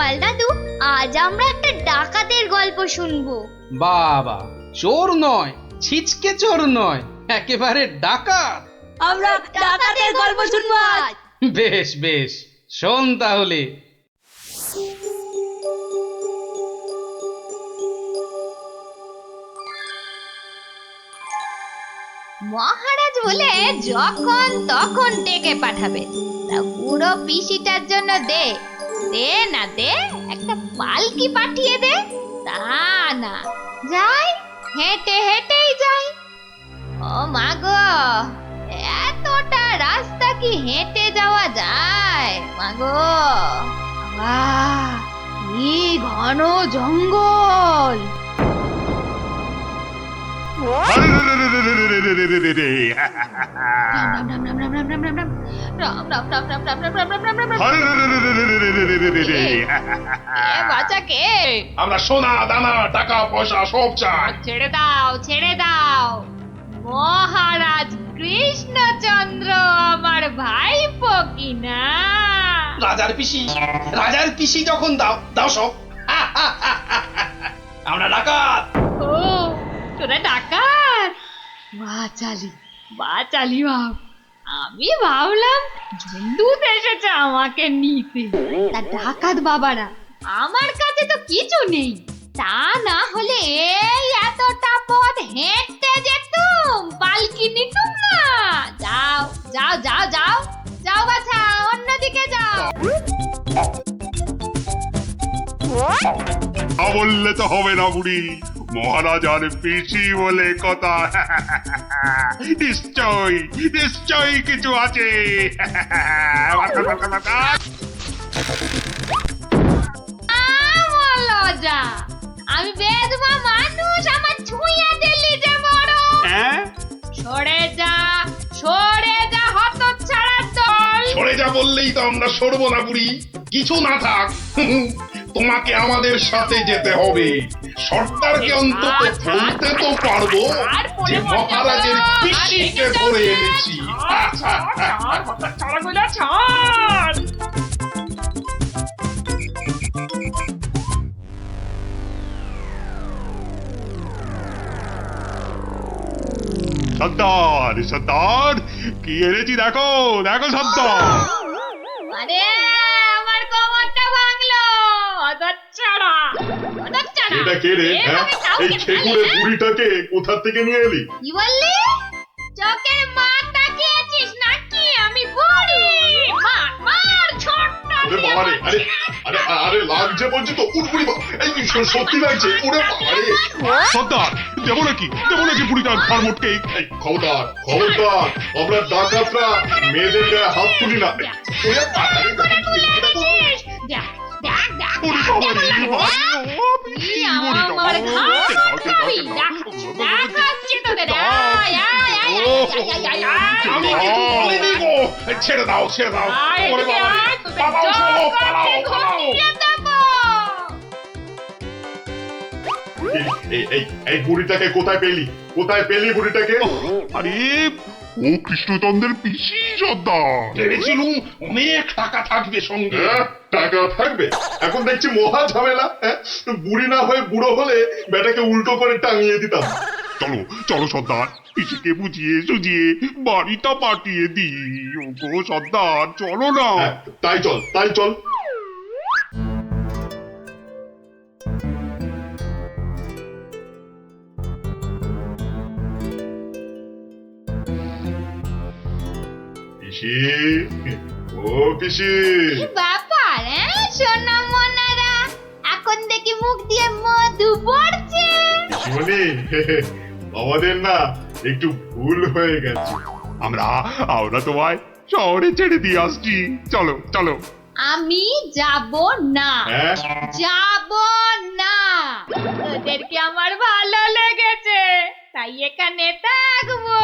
গোপাল দাদু, আজ আমরা একটা ডাকাতের গল্প শুনবো। বাবা, চোর নয়, ছিচকে চোর নয়, একেবারে ডাকাত। আমরা ডাকাতের গল্প শুনবো আজ। বেশ বেশ, শোন তাহলে। মহারাজ বলে যখন তখন ডেকে পাঠাবে, তা বুড়ো পিসিটার জন্য দে দে না দে একটা পালকি পাঠিয়ে দে। তা না, যাই হেঁটে হেঁটেই যাই। ও মা গো, এতটা রাস্তা কি হেঁটে যাওয়া যায়? মা গো, বাবা, কি ঘন জঙ্গল! আমরা সোনা দানা টাকা পয়সা সব চাই। ছেড়ে দাও ছেড়ে দাও, মহারাজ কৃষ্ণচন্দ্র আমার ভাইপো কিনা। রাজার পিসি যখন দাও দাও সব। আমরা ডাকাত। ও, তোরা ডাকাত? বাচালি বাচালি ভাব। আমি ভাবলাম ঝুন্ডুত এসেছে আমাকে নিতে। তা ডাকাত বাবারা, আমার কাছে তো কিছু নেই। তা না হলে এই এতটা পথ হেঁটে যেতুম, পালকি নিতুম না। যাও যাও যাও যাও যাও বাছা, অন্যদিকে যাও। বললে তো হবে না বুড়ি, মহারাজার পিসি বলে কথা। নিশ্চয় নিশ্চয় কিছু আছে। লজ্জা, আমি বেদমা মানুষ, আমার ছুঁয়ে দিলি যে বড়। সরে যা হতচ্ছাড়ার দল। সরে যা বললেই তো আমরা সরবো না বুড়ি। কিছু না থাক, তোমাকে আমাদের সাথে যেতে হবে। সর্দারকে অন্তত বলতে তো পারবো যে মহারাজের পিসিকে ধরে এনেছি। সর্দার সর্দার, কি এনেছি দেখো দেখো সর্দার। আরে আমার কোমরটা ভাঙলো, হতচ্ছাড়া হতচ্ছাড়া। এটা কে রে? এই খেকুড়ে বুড়িটাকে কোথা থেকে নিয়ে এলি? কি বললি? চোখে মার তাকিয়েছিস নাকি? আমি বুড়ি? মার মার, ছোট্ট। ওরে বাবা রে, আরে আরে আরে লাগছে বলছি তো। উঠ বুড়ি, এই সত্যি লাগছে। ওরে বাবা রে। সর্দার, দেবো নাকি বুড়িটার ঘর মোটকে? খবরদার খবরদার, আমরা ডাকাতরা মেয়েদের গায়ে হাত তুলি না। ওরে বাবা রে, ছেড়ে দাও ছেড়ে দাও। ওরে বাবা রে, পালাও পালাও পালাও। এই বুড়িটাকে কোথায় পেলি বুড়িটাকে? আরে ও কৃষ্ণচন্দ্রের পিসি সর্দার। ভেবেছিলুম অনেক টাকা থাকবে সঙ্গে। টাকা থাকবে? এখন দেখছি মহা ঝামেলা। বুড়ি না হয়ে বুড়ো হলে বেটাকে উল্টো করে টাঙিয়ে দিতাম। চলো চলো সর্দার, পিসিকে বুঝিয়ে সুঝিয়ে বাড়িটা পাঠিয়ে দিই। ওগো সর্দার, চলো না। তাই চল। পিসি, ও পিসি। ব্যাপার সোনা মনারা, এখন দেখি মুখ দিয়ে মধু পড়ছে। পিসিমণি, আমাদের না একটু ভুল হয়ে গেছে। আমরা তোমায় শহরে ছেড়ে দিয়ে আসছি। চলো। আমি যাব না, যাব না। তোদেরকে আমার ভালো লেগেছে, তাই এখানে থাকবো।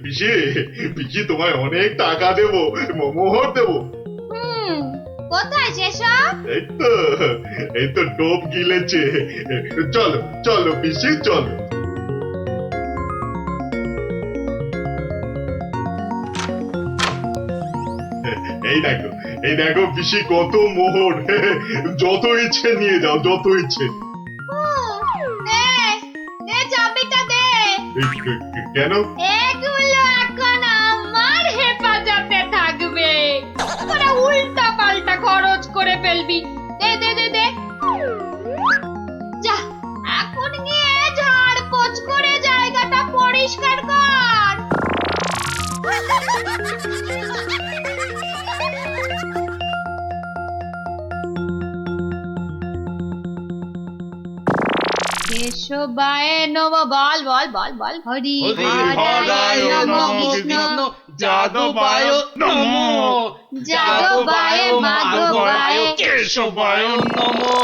পিসি তোমায় অনেক টাকা দেবো, মোহর দেবো। কোথায় সেসব? এই তো টোপ গিলেছে। চলো পিসি চলো। এই এই দেখো পিসি কত মোহর যত ইচ্ছে নিয়ে যাও যত ইচ্ছে দে দে চাবিটা দে। কেন এগুলো এখন আমার হেফাজতে থাকবে, তোরা উল্টা পাল্টা খরচ করে ফেলবি। দে দে দে দে যা, এখন গিয়ে ঝাড় পোছ করে জায়গাটা পরিষ্কার কর। কেশবায় নম, বল বল বল বল। হরি হরায় নম, কৃষ্ণ যাদবায় নমো, যাদবায় মাধবায় কেশবায় নমো।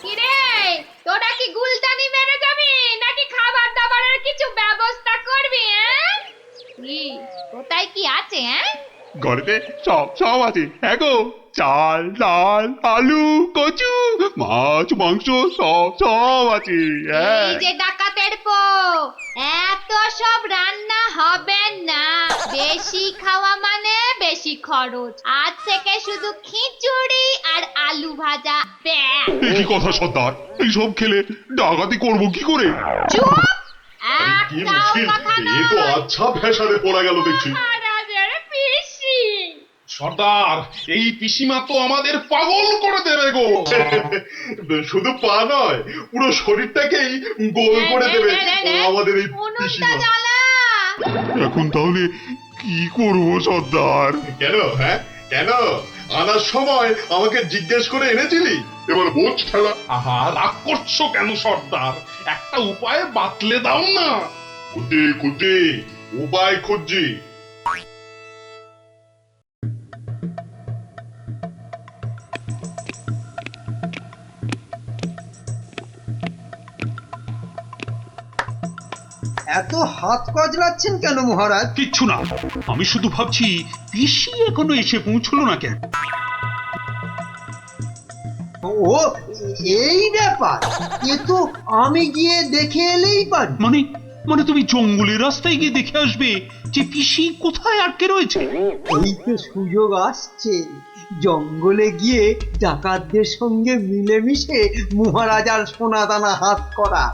কিরে, তোরা কি গুলতানি মেরে যাবি নাকি খাবার দাবারের কিছু ব্যবস্থা করবি? কি কোথায় কি আছে? ঘরেতে সব সব আছে। হ্যাঁ গো, চাল ডাল আলু কচু মাছ মাংস সব সব আছে। হ্যাঁ এই যে ডাকাতের পো, এত সব রান্না হবে না, বেশি খাওয়া মানে বেশি খরচ। আজ থেকে শুধু খিচুড়ি আর আলু ভাজা ব্যাস। এ কি কথা সর্দার, এইসব খেলে ডাকাতি করবো কি করে? চুপ, কি একটাও মুশকিল, কথা এ তো নয়। আচ্ছা ফ্যাসাদে পড়া গেল দেখছি। মহারাজের পিসি, সর্দার, এই পিসিমা তো আমাদের পাগল করে দেবে গো। শুধু পা নয়, পুরো শরীরটাকেই গোল করে দেবে আমাদের এই উনুনটা পিসিমা। জ্বালা। এখন তাহলে কি করবো সর্দার? কেন হ্যাঁ কেন আনার সময় আমাকে জিজ্ঞেস করে এনেছিলি? এবার বোঝ খেলা। আহা, রাগ করছো কেন সর্দার? একটা উপায় বাতলে দাও না। খুঁটি খুঁটি উপায় খুঁজছি। এত হাত কজলাচ্ছেন কেন মহারাজ? কিচ্ছু না, আমি শুধু ভাবছি পিসি এখনো এসে পৌঁছলো না কেন। ও এই ব্যাপার, এ তো আমি গিয়ে দেখে এলেই পারি। মানে মানে তুমি জঙ্গলের রাস্তায় গিয়ে দেখে আসবে যে পিসি কোথায় আটকে রয়েছে? এই তো সুযোগ আসছে, জঙ্গলে গিয়ে ডাকাতদের সঙ্গে মিলেমিশে মহারাজার সোনাদানা হাত করা।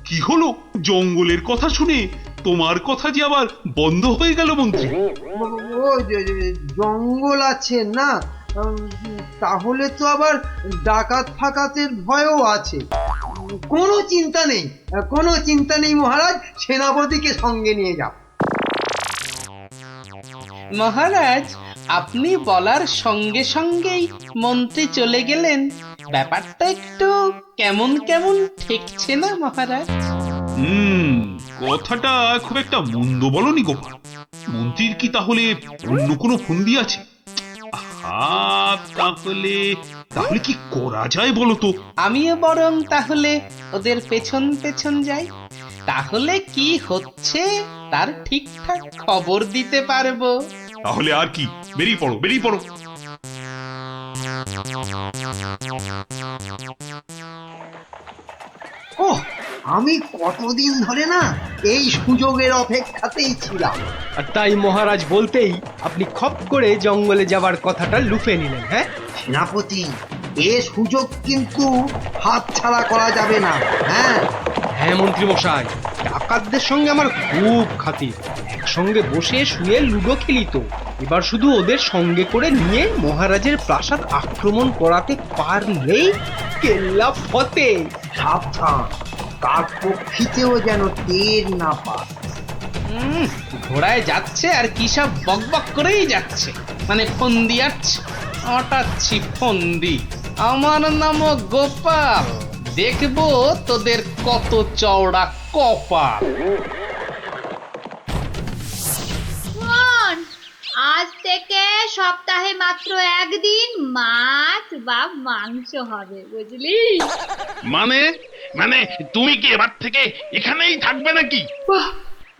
কি হলো, জঙ্গলের কথা শুনে তোমার কথা যে আবার বন্ধ হয়ে গেল মন্ত্রী? ও জঙ্গল আছে না, তাহলে তো আবার ডাকাত ফাকাতের ভয়ও আছে। কোনো চিন্তা নেই, কোনো চিন্তা নেই মহারাজ, সেনাপতিকে সঙ্গে নিয়ে যাও। মহারাজ, আপনি বলার সঙ্গে সঙ্গেই মন্ত্রী চলে গেলেন। ব্যাপারটা একটু কেমন কেমন ঠেকছে না মহারাজ? কথাটা খুব একটা মন্দ বলনি গোপাল। মন্ত্রীর কি তাহলে অন্য কোনো ফন্দি আছে? তাহলে তাহলে কি করা যায় বলো তো? আমিও বরং তাহলে ওদের পেছন পেছন যাই, তাহলে কি হচ্ছে তার ঠিকঠাক খবর দিতে পারবো। তাহলে আর কি, বেরিয়ে পড়ো বেরিয়ে পড়ো। ওহ, আমি কতদিন ধরে না এই সুযোগের অপেক্ষাতেই ছিলাম। আর তাই মহারাজ বলতেই আপনি খপ করে জঙ্গলে যাবার কথাটা লুফে নিলেন। হ্যাঁ সেনাপতি, এ সুযোগ কিন্তু হাতছাড়া করা যাবে না। হ্যাঁ হ্যাঁ মন্ত্রী মশাই, ডাকাতদের সঙ্গে আমার খুব খাতির, একসঙ্গে বসে শুয়ে লুডো খেলি তো। এবার শুধু ওদের সঙ্গে করে নিয়ে মহারাজের প্রাসাদ আক্রমণ করাতে পারলেই কেল্লা ফতে। সাবধান, কাক পক্ষীতেও যেন টের না পায়। ঘোড়ায় যাচ্ছে আর কি সব বকবক করেই যাচ্ছে, মানে ফন্দি আটছে, আটাচ্ছি ফন্দি। আমার নাম গোপাল, দেখবো তোদের কত চওড়া কপাল। শোন, আজ থেকে সপ্তাহে মাত্র একদিন মাছ বা মাংস হবে, বুঝলি? মানে মানে তুমি কি এবার থেকে এখানেই থাকবে নাকি?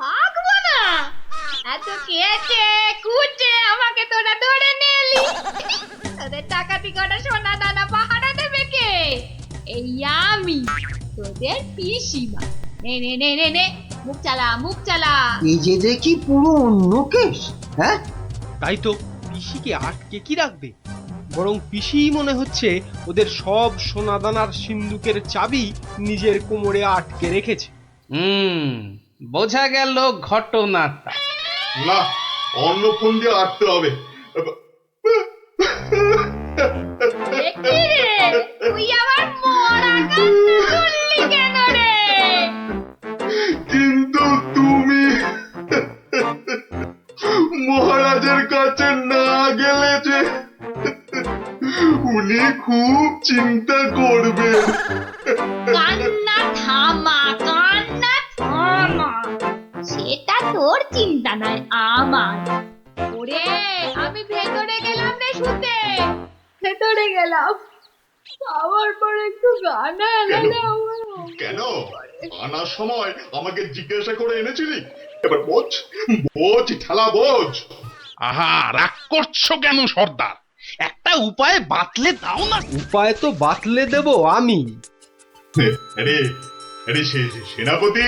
থাকবো না? এত কেটে কুটে আমাকে তোরা ধরে নিয়ে এলি, তোদের টাকাতি কটা সোনা দানা পাহারা দেবে কে? এই আমি, তোদের পিসিমা। নে নে নে নে নে, মুখ চালা মুখ চালা। এই যে দেখি পুরো অন্য কেস। হ্যাঁ, তাই তো, পিসিকে আটকে কি রাখবে? বরং পিসি মনে হচ্ছে ওদের সব সোনাদানার সিন্ধুকের চাবি নিজের কোমরে আটকে রেখেছে। বোঝা গেল ঘটনাটা। না, অন্য ফোন দিয়ে আটতে হবে। এ কি রে? তুই আবার মরা কান্না করলি কেন রে? কিন্তু তুমি মহারাজের কাছে না গেলে যে উনি খুব চিন্তা করবেন। কান্না থামা, কান্না থামা। সেটা তোর চিন্তা নয়, আমার। ওরে, আমি ভেতরে গেলাম রে শুতে, ভেতরে গেলাম। খাওয়ার পর একটু গানা এলালে আমার কেন আনার সময় আমাকে জিজ্ঞাসা করে এনেছিলি? এবার বোঝ, বোঝ ঠেলা বোঝ। আহা, রাগ করছো কেন সর্দার? একটা উপায় বাতলে দাও না। উপায় তো বাতলে দেব আমি। আরে আরে সেনাপতি,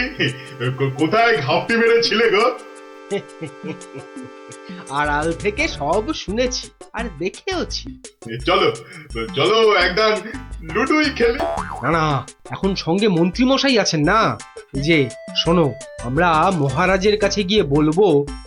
কোথায় ঘাপটি মেরেছিলে গো? আড়াল থেকে সব শুনেছি আর দেখেওছি। চলো চলো একদম লুডুই খেলি। না না, এখন সঙ্গে মন্ত্রী মশাই আছেন না। এই যে শোনো, আমরা মহারাজের কাছে গিয়ে বলবো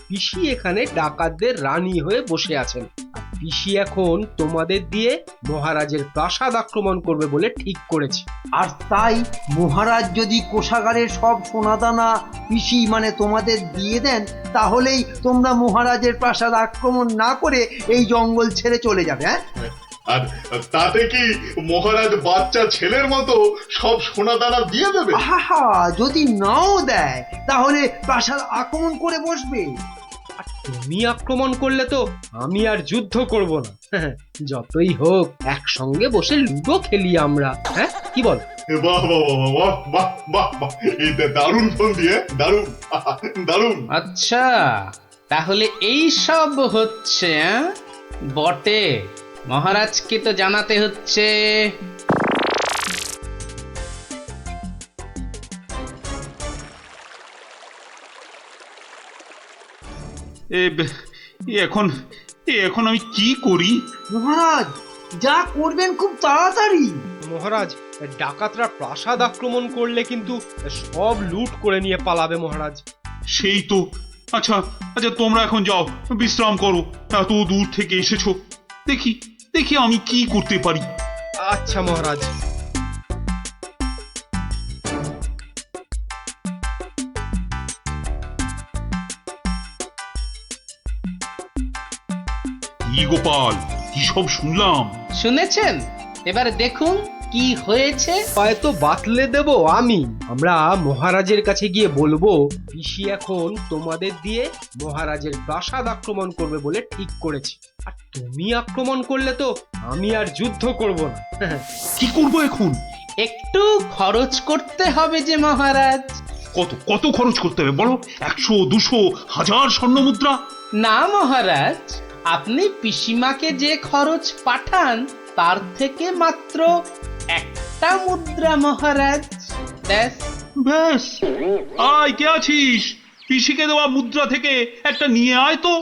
পিসি এখানে ডাকাতদের রানী হয়ে বসে আছেন, আর পিসি এখন তোমাদের দিয়ে মহারাজের প্রাসাদ আক্রমণ করবে বলে ঠিক করেছে। আর তাই মহারাজ যদি কোষাগারের সব সোনাদানা পিসি মানে তোমাদের দিয়ে দেন, তাহলেই তোমরা মহারাজের প্রাসাদ আক্রমণ না করে এই জঙ্গল ছেড়ে চলে যাবে। হ্যাঁ, আর তাতে কি মহারাজ বাচ্চা ছেলের মতো সব সোনা দানা দিয়ে দেবে? আহা, যদি নাও দেয় তাহলে প্রাসাদ আক্রমণ করে বসবে। আর তুমি আক্রমণ করলে তো আমি আর যুদ্ধ করব না। যতই হোক একসঙ্গে বসে লুডো খেলি আমরা। হ্যাঁ, কি বল? বাহ বাহ বাহ বাহ বাহ বাহ, এই দারুণ ফোন দিয়ে, দারুণ দারুণ। আচ্ছা, তাহলে এই সব হচ্ছে বটে। মহারাজকে তো জানাতে হচ্ছে। এখন আমি কি করি? মহারাজ, যা করবেন খুব তাড়াতাড়ি। মহারাজ, ডাকাতরা প্রাসাদ আক্রমণ করলে কিন্তু সব লুট করে নিয়ে পালাবে মহারাজ। সেই তো। আচ্ছা আচ্ছা, তোমরা এখন যাও, বিশ্রাম করো। এত দূর থেকে এসেছো, দেখি দেখি আমি কি করতে পারি। আচ্ছা মহারাজ। কি গোপাল, কি সব শুনলাম? শুনেছেন? এবার দেখুন কি হয়েছে। উপায় তো বাতলে দেব আমি। আমরা মহারাজের কাছে গিয়ে বলবো পিসি এখন তোমাদের দিয়ে মহারাজের প্রাসাদ আক্রমণ করবে বলে ঠিক করেছে, আর তুমি আক্রমণ করলে তো আমি আর যুদ্ধ করব না। কি করবো এখন? একটু খরচ করতে হবে যে মহারাজ। কত কত খরচ করতে হবে বলো? 100, 200, 1000 স্বর্ণ মুদ্রা? না মহারাজ, আপনি পিসিমাকে যে খরচ পাঠান তার থেকে মাত্র একটা মুদ্রা মহারাজ। ব্যাস। ব্যাস? আয়, কে আছিস? পিসিকে দেওয়া মুদ্রা থেকে একটা নিয়ে আয় তো।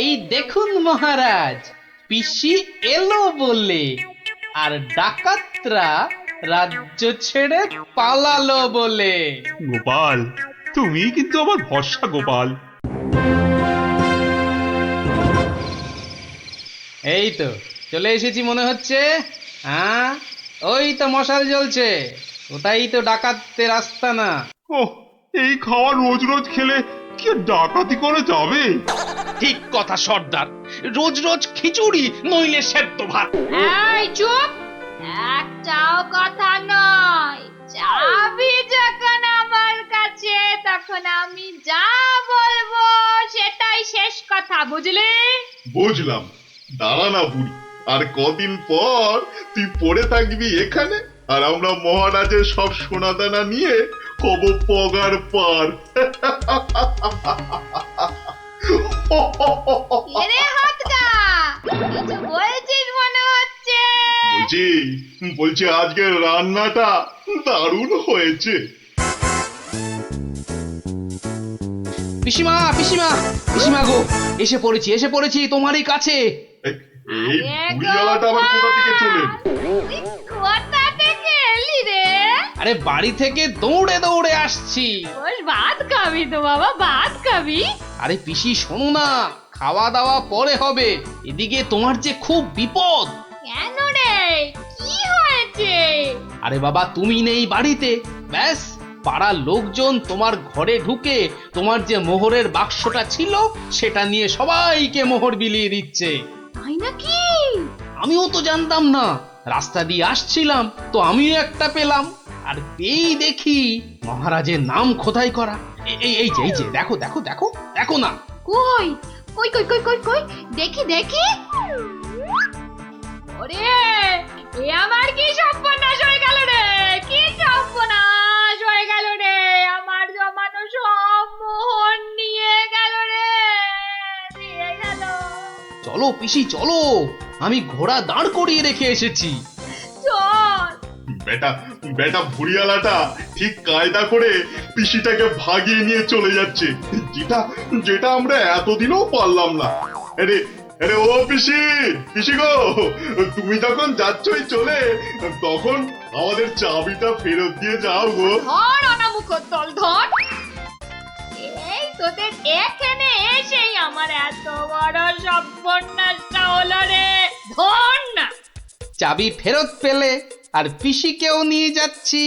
এই দেখুন মহারাজ, পিসি এলো বলে, আর ডাকাতরা রাজ্য ছেড়ে পালালো বলে। গোপাল, তুমি কিন্তু আমার ভরসা গোপাল। এই তো চলে এসেছি মনে হচ্ছে। হ্যাঁ, ওই তো মশাল জ্বলছে, ওটাই তো ডাকাতদের আস্তানা। ওহ, এই খাওয়া রোজ রোজ খেলে কি আর ডাকাতি করে যাবে? ঠিক কথা সর্দার, রোজ রোজ খিচুড়ি নইলে সেদ্ধ ভাত। এই চুপ, একটাও কথা নয়। চাবি যখন আমার কাছে, তখন আমি যা বলবো সেটাই শেষ কথা, বুঝলি? বুঝলাম। দাঁড়া না বুড়ি, আর কদিন পর তুই পড়ে থাকবি এখানে, আর আমরা মহারাজের সব সোনাদানা নিয়ে কব পগার পার। এরে হাতগা, কিছু বলছিস মনে হচ্ছে। বলছি আজকের রান্নাটা দারুণ হয়েছে। পিসিমা পিসিমা পিসিমা গো, এসে পড়েছি তোমারই কাছে। এই বুড়িওয়ালাটা আবার কোথা থেকে চলে এলো? তুই কোথা থেকে এলি রে? আরে বাড়ি থেকে দৌড়ে দৌড়ে আসছি। বল ভাত খাবি তো বাবা, ভাত খাবি? আরে পিসি শোনো না, খাওয়া দাওয়া পরে হবে, এদিকে তোমার যে খুব বিপদ। কেন রে, কি হয়েছে? আরে বাবা তুমি নেই বাড়িতে, ব্যাস পাড়ার লোকজন তোমার ঘরে ঢুকে তোমার যে মোহরের বাক্সটা ছিল সেটা নিয়ে সবাইকে মোহর বিলিয়ে দিচ্ছে। তাই নাকি? আমিও তো জানতাম না, রাস্তা দিয়ে আসছিলাম তো আমিও একটা পেলাম, আর পেয়েই দেখি মহারাজের নাম খোদাই করা। এই যে দেখো দেখো দেখো দেখো না। কই কই কই কই কই কই, দেখি দেখি। ওরে, এ আমার কি সর্বনাশ হয়ে গেল রে, কি সর্বনাশ হয়ে গেল রে, আমার জমানো সব মোহর নিয়ে গেল রে, নিয়ে গেল। চলো পিসি চলো, আমি ঘোড়া দাঁড় করিয়ে রেখে এসেছি। চল। বেটা বেটা বুড়িওয়ালাটা ঠিক কায়দা করে পিসিটাকে ভাগিয়ে নিয়ে চলে যাচ্ছে, যেটা যেটা আমরা এতদিনও পারলাম না। আরে আরে ও পিসি, পিসি গো, তুমি যখন যাচ্ছই চলে, তখন আমাদের চাবিটা ফেরত দিয়ে যাও গো। ধর অনামুখ তল ধর। এই তোদের এখানে এসেই আমার এত বড় সর্বনাশটা হলো রে, ধর না। চাবি ফেরত পেলে আর পিসিকেও নিয়ে যাচ্ছি,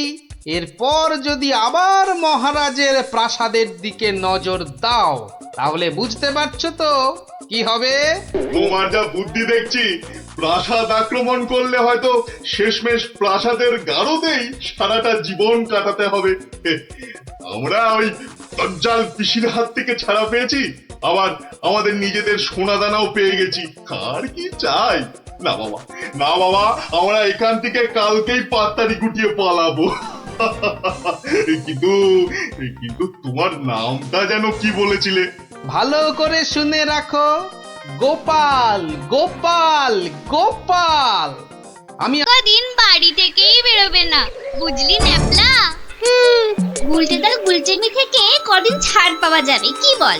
এরপর যদি আবার মহারাজের প্রাসাদের দিকে নজর দাও তাহলে বুঝতে পারছো তো কি হবে। তোমার যা বুদ্ধি দেখছি, প্রাসাদ আক্রমণ করলে হয়তো শেষমেশ প্রাসাদের গারদেই সারাটা জীবন কাটাতে হবে। আমরা ওই দজ্জাল পিসির হাত থেকে ছাড়া পেয়েছি, আবার আমাদের নিজেদের সোনা দানাও পেয়ে গেছি, আর কি চাই। না বাবা না বাবা, আমরা এখান থেকে কালকেই পাত্তারি গুটিয়ে পালাবো। কিন্তু কিন্তু তোমার নামটা যেন কি বলেছিলে? ভালো করে শুনে রাখো, গোপাল গোপাল গোপাল। আমি দিন বাড়ি থেকেই বেরোবে না, বুঝলি ন্যাপলা? গুলটে তার গুলচেমি থেকে কদিন ছাড় পাওয়া যাবে, কি বল?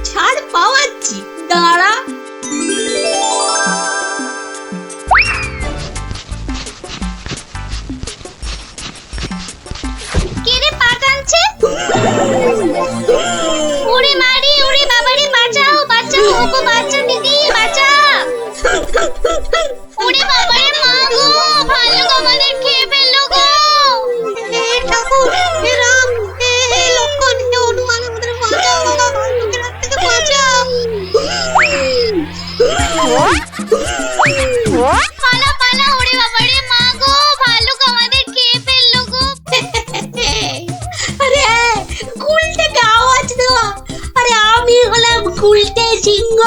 ছাড় পাওয়াচ্ছি, দাঁড়া। কেরে পা টানছে? ওরে মারি, ওরে বাবারে, বাঁচাও বাঁচাও, ওগো বাঁচা দিদি, বাঁচা। ওরে বাবারে, মা গো, ভাল্লুক আমাদের খেয়ে ফেললো গো। হে ঠাকুর, হে রাম, হে লক্ষণ, হে হনুমান, আমাদের বাঁচাও বাবা, ভাল্লুকের হাত থেকে বাঁচাও। পালা পালা, ওরে বাবারে, মা গো, ভাল্লুক আমাদের খেয়ে ফেললো গো। আরে গুলটেকে আওয়াজ দেওয়া, আরে আমি হলাম গুলটে সিংহ,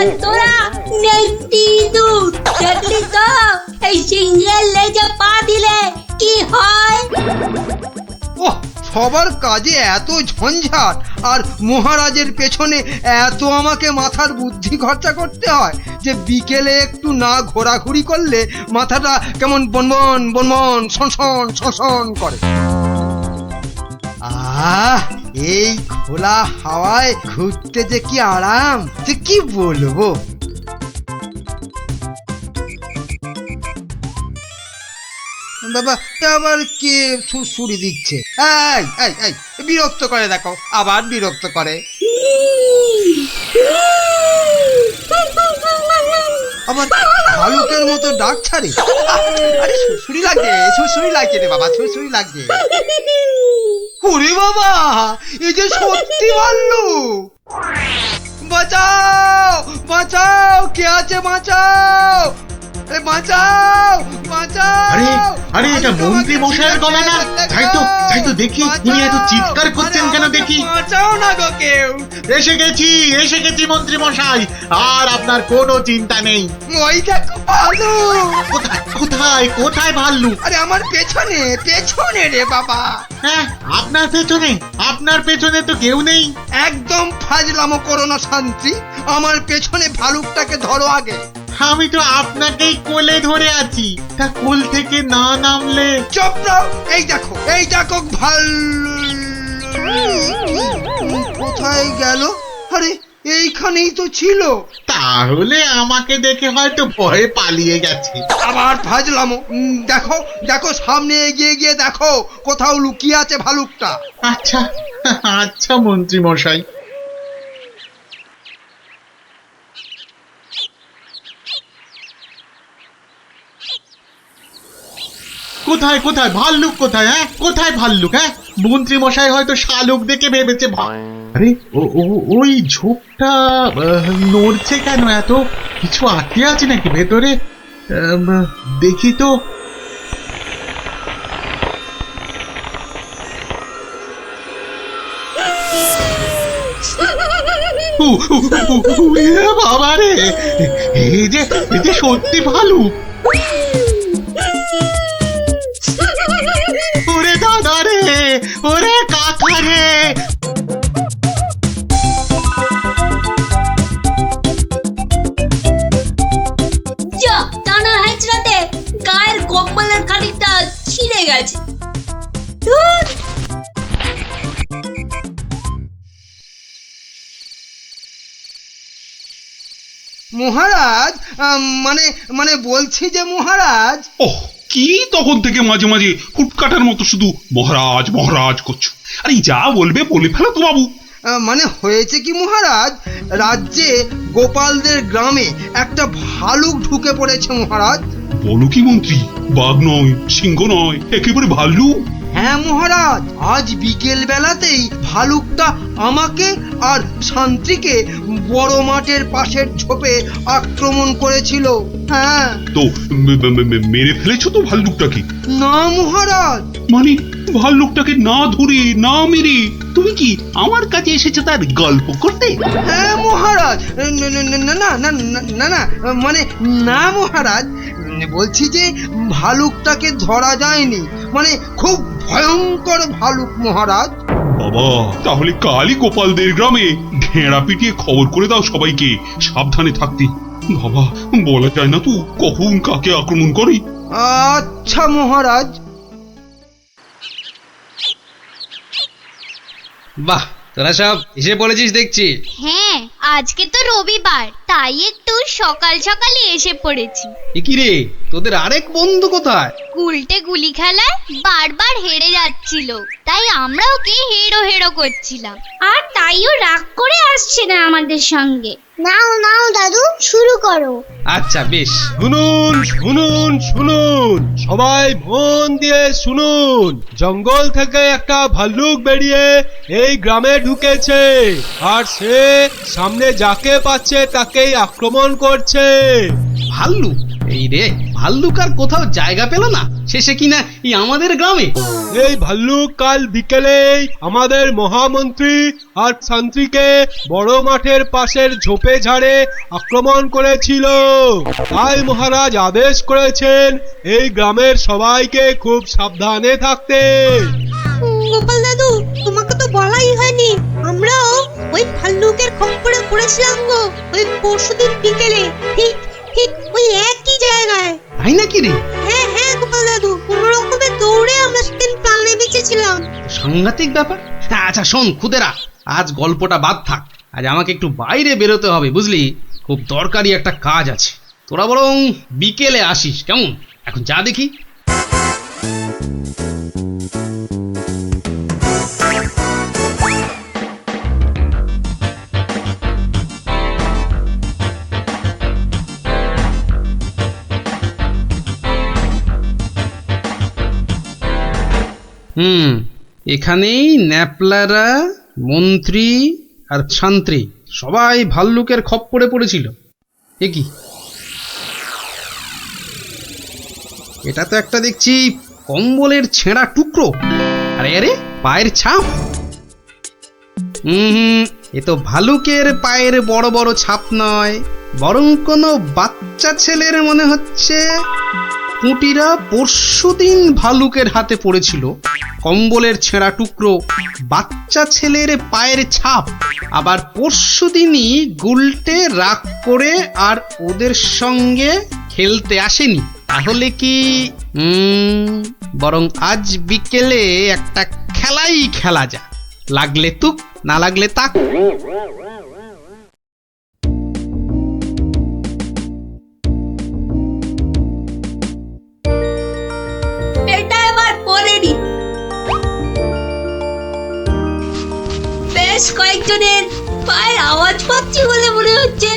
আর তোরা নেংটি দুধ। দেখলি তো এই সিংহের লেজে পা দিলে কি হয়? ওহ, সবার কাজে এত ঝঞ্ঝাট, আর মহারাজের পেছনে এত আমাকে মাথার বুদ্ধি খরচা করতে হয় যে বিকেলে একটু না ঘোরাঘুরি করলে মাথাটা কেমন বনবন বনবন শনশন শনশন করে। আহ, এই খোলা হাওয়ায় ঘুরতে যে কি আরাম, যে কি বলবো। বাবা আবার কে সুরসুরি দিচ্ছে? এই এই এই, বিরক্ত করে, দেখো আবার বিরক্ত করে। আবার ভালুকের মতো ডাক ছাড়ে। আরে সুরসুরি লাগে, সুরসুরি লাগে রে বাবা, সুরসুরি লাগে। ওরে বাবা, এই যে সত্যি ভাল্লুক! বাঁচাও বাঁচাও, কে আছে বাঁচাও, এ বাঁচাও বাঁচাও। আরে আরে, এটা মন্ত্রী মশাইয়ের গলা না? যাই তো দেখি, উনি এত চিৎকার করছেন কেন দেখি। বাঁচাও না গো কেউ। এসে গেছি মন্ত্রী মশাই, আর আপনার কোনো চিন্তা নেই। ওই দেখো ভাল্লুক। কোথায় কোথায় কোথায় ভাল্লুক? আরে আমার পেছনে পেছনে রে বাবা। হ্যাঁ, আপনার পেছনে তো কেউ নেই। একদম ফাজলামো করো না শান্তি, আমার পেছনে ভালুকটাকে ধরো আগে। আমি তো আপনাকেই কোলে ধরে আছি, তা কোল থেকে না নামলে। চুপ রও, এই দেখো ভাল্লুক। কোথায় গেল? আরে এইখানেই তো ছিল। তাহলে আমাকে দেখে হয়তো ভয়ে পালিয়ে গেছে। আবার ফাজলামো। দেখো দেখো, সামনে এগিয়ে গিয়ে দেখো কোথাও লুকিয়ে আছে ভালুকটা। আচ্ছা আচ্ছা মন্ত্রী মশাই। কোথায় কোথায় ভাল্লুক কোথায়? হ্যাঁ কোথায় ভাল্লুক? হ্যাঁ মন্ত্রী মশাই হয়তো শালুক দেখে ভেবেছে আরে ওই ঝোপটা নড়ছে কেন? এত কিছু আটকে আছে নাকি ভেতরে? দেখি তো। বাবা রে, এই যে সত্যি ভালুক। ওরে দাদা রে, ওরে কাকা রে। যা টানা হেঁচড়াতে গায়ের কম্বলের খানিকটা ছিঁড়ে গেছে। ধুর। মহারাজ, মানে মানে বলছি যে মহারাজ। ওহ, কি তখন থেকে মাঝে মাঝে ফুটকাটার মতো শুধু মহারাজ মহারাজ করছো? আরে যা বলবে বলে ফেলো তো বাবু। মানে হয়েছে কি মহারাজ, রাজ্যে গোপালদের গ্রামে একটা ভালুক ঢুকে পড়েছে মহারাজ। বলো কি মন্ত্রী? বাঘ নয়, সিংহ নয়, একেবারে ভাল্লুক? হ্যাঁ মহারাজ, আজ বিকেল বেলাতেই ভালুকটা আমাকে আর শান্তিকে বড় মাঠের পাশের ঝোপে আক্রমণ করেছিল। হ্যাঁ। তো মেরে ফেলেছো তো ভাল্লুকটাকে? না মহারাজ। মানে ভাল্লুকটাকে না ধরে না মেরে তুমি কি আমার কাছে এসেছো তার গল্প করতে? হ্যাঁ মহারাজ। না না না না না না না, মানে না মহারাজ, বলছি যে ভালুকটাকে ধরা যায়নি, মানে খুব ভয়ঙ্কর ভালুক মহারাজ। বাবা, তাহলে কালই গোপালদের গ্রামে ঘেঁড়া পিটিয়ে খবর করে দাও সবাইকে সাবধানে থাকতে। বাবা, বলা যায় না তো কখন কাকে আক্রমণ করে। আচ্ছা মহারাজ। বাহ, তোরা সব এসে পড়েছিস দেখছি। হ্যাঁ, আজকে তো রবিবার, তাই একটু সকাল সকালই এসে পড়েছি। এ কি রে, তোদের আরেক বন্ধু কোথায়? উল্টে গুলি খেলায় বারবার হেরে যাচ্ছিল, তাই আমরা ওকে হেরো হেরো করছিলাম, আর তাইও রাগ করে আসছে না আমাদের সঙ্গে। নাও নাও দাদু, শুরু করো। আচ্ছা বেশ, শুনুন শুনুন শুনুন, সবাই মন দিয়ে শুনুন। জঙ্গল থেকে একটা ভাল্লুক বেরিয়ে এই গ্রামে ঢুকেছে, আর সে সামনে যাকে পাচ্ছে তাকেই আক্রমণ করছে। ভাল্লুক? এই রে, ভাল্লুক আর কোথাও জায়গা পেল না, শেষে কিনা এই আমাদের গ্রামে। এই ভাল্লুক কাল বিকেলেই আমাদের মহামন্ত্রী আর শান্তিকে বড় মাঠের পাশের ঝোপে ঝাড়ে আক্রমণ করেছিল। তাই মহারাজ আদেশ করেছেন এই গ্রামের সবাইকে খুব সাবধানে থাকতে। গোপাল দাদু, তোমাকে তো বলাই হয়নি, আমরাও ওই ভাল্লুকের খপ্পরে পড়েছিলাম গো, ওই পরশুদিন বিকেলে, ঠিক ঠিক ওই একই জায়গায়। তাই নাকি রে? হ্যাঁ হ্যাঁ গোপাল দাদু, কোনো রকমে দৌড়ে আমরা সেদিন প্রাণে বেঁচেছিলাম। সাংঘাতিক ব্যাপার। আচ্ছা শোন খুদেরা, আজ গল্পটা বাদ থাক, আজ আমাকে একটু বাইরে বেরোতে হবে বুঝলি, খুব দরকারি একটা কাজ আছে। তোরা বরং বিকেলে আসিস, কেমন? এখন যা দেখি। এখানেই ন্যাপলারা, মন্ত্রী আর শান্ত্রী সবাই ভাল্লুকের খপ্পরে পড়েছিল। এ কি, এটা তো একটা দেখছি কম্বলের ছেঁড়া টুকরো। আরে আরে, পায়ের ছাপ। এ তো ভালুকের পায়ের বড় বড় ছাপ নয়, বরং কোনো বাচ্চা ছেলের মনে হচ্ছে। পুঁটিরা পরশুদিন ভালুকের হাতে পড়েছিল, কম্বলের ছেঁড়া টুকরো, বাচ্চা ছেলের পায়ের ছাপ, আবার পরশুদিনই গুলটে রাগ করে আর ওদের সঙ্গে খেলতে আসেনি। তাহলে কি বরং আজ বিকেলে একটা খেলাই খেলা যায়। লাগলে তুপ না লাগলে তাক। এটা এবার পরে নি। বেশ কয়েকজনের পায়ের আওয়াজ পাচ্ছি বলে মনে হচ্ছে।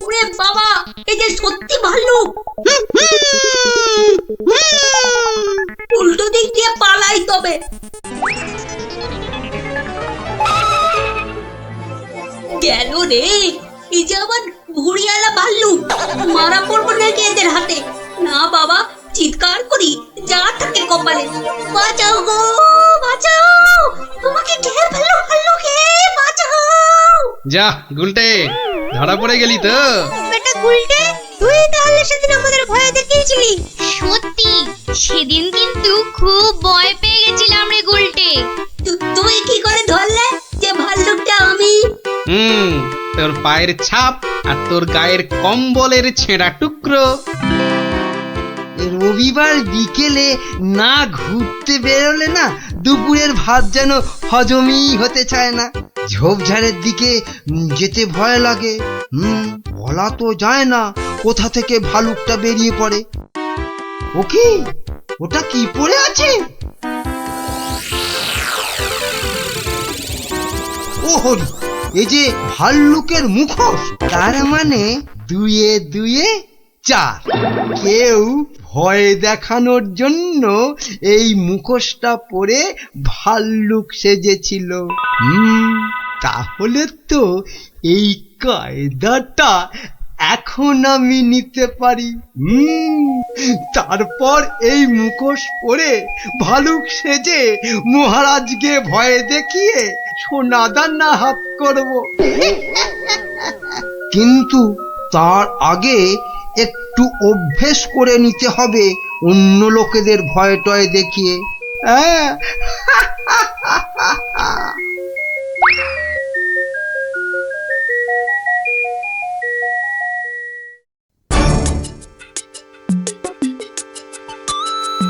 ওরে বাবা, এই যে সত্যি ভাল্লুক। উল্টো দিক দিয়ে পালাই তবে। গেল রে, এই যে আবার ঘুড়িয়ালা ভাল্লুক। মারা পড়বো নাকি এদের হাতে? না বাবা, চিৎকার করি যা থাকে কপালে। বাঁচাও গো, বাঁচাও, তোমাকে ঢের ভালো ভাল্লুকে বাঁচাও। যা গুলটে, ধরা পড়ে গেলি তো। বেটা গুলটে, তুই তাহলে সেদিন আমাদের ভয় দেখিয়েছিলি। সত্যি সেদিন কিন্তু খুব ভয় পেয়ে গেছিলাম রে গুলটে। তুই কি করে ধরলে যে ভাল্লুকটা আমি? তোর পায়ের ছাপ আর তোর গায়ের কম্বলের ছেঁড়া টুকরো। রবিবার বিকেলে না ঘুরতে বেরোলে না দুপুরের ভাত যেন হজমই হতে চায় না। ঝোপঝাড়ের দিকে যেতে ভয় লাগে। বলা তো যায় না কোথা থেকে ভালুকটা বেরিয়ে পড়ে। ও কি, ওটা কি পড়ে আছে? ও হরি, এই যে ভাল্লুকের মুখোশ। তার মানে দুয়ে দুয়ে চার। কেউ ভয় দেখানোর জন্য এই মুখোশটা পরে ভাল্লুক সেজেছিল। তাহলে তো এই কায়দাটা এখন আমি নিতে পারি। তারপর এই মুখোশ পরে ভালুক সেজে মহারাজকে ভয় দেখিয়ে সোনাদানা হাত করব। কিন্তু তার আগে একটু অভ্যেস করে নিতে হবে অন্য লোকেদের ভয় টয় দেখিয়ে।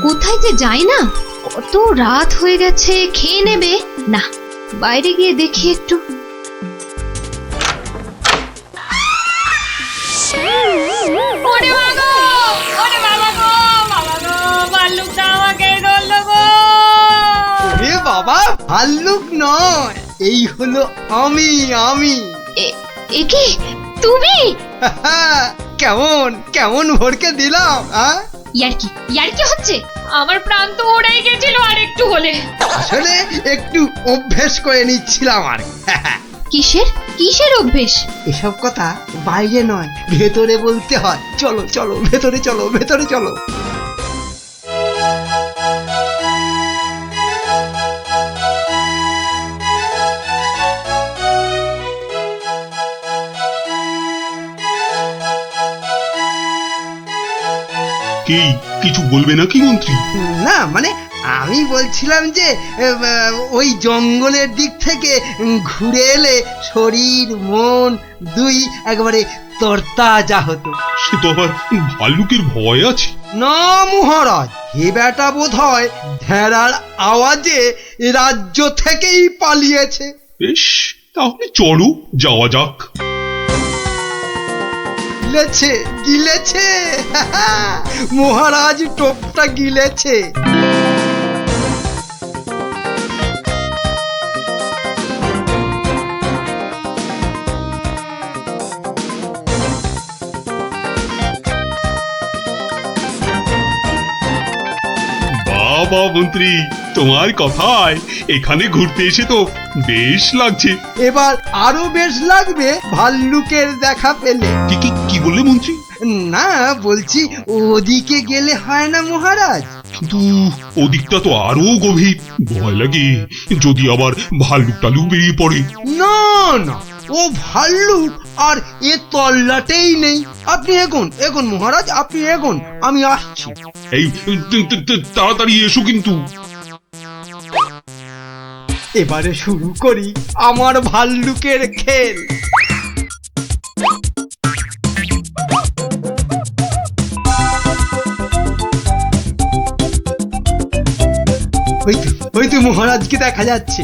কোথায় যে যাই না, কত রাত হয়ে গেছে। খেয়ে নেবে না, বাইরে গিয়ে দেখি একটু। ওরে বাবা, ওরে বাবা গো, বাবা গো, ভাল্লুকটা আমাকে ধরলো গো। এ বাবা, ভাল্লুক নয়, এই হলো আমি। এ কি তুমি? কেমন কেমন ভরকে দিলাম। ইয়ার কি হচ্ছে? আমার প্রাণ তো উড়ে গেছিল আর একটু হলে। আসলে একটু অভ্যেস করে নিচ্ছিলাম আর। কিসের অভ্যেস? এসব কথা বাইরে নয়, ভেতরে বলতে হয়। চলো চলো, ভেতরে চলো, ভেতরে চলো। কি কিছু বলবে নাকি মন্ত্রী? না মানে আমি বলছিলাম যে ওই জঙ্গলের দিক থেকে ঘুরে এলে শরীর মন দুই একবারে তরতাজা হতো। সে তো আবার ভাল্লুকের ভয় আছে। না মহারাজ, এ বেটা বোধ হয় ঢেড়ার আওয়াজে রাজ্য থেকেই পালিয়েছে। বেশ, তাহলে চলো যাওয়া যাক। গিলেছে মহারাজ, টোপটা গিলেছে। বাবা মন্ত্রী, তোমার কথায় এখানে ঘুরতে এসে তো বেশ লাগছে। এবার আরো বেশ লাগবে ভাল্লুকের দেখা পেলে। কি বললে মন্ত্রী? না বলছি, ওদিকে গেলে হয় না মহারাজ? কিন্তু ওদিকটা তো আরো গভীর। ভয় লাগে যদি আবার ভাল্লুক টালুক বেরিয়ে পড়ে। না না, ও ভাল্লুক আর এ তল্লাটেই নেই। আপনি এগোন মহারাজ, আপনি এগোন, আমি আসছি। এই তাড়াতাড়ি এসো কিন্তু। এবারে শুরু করি আমার ভাল্লুকের খেল। ওই তো মহারাজকে দেখা যাচ্ছে।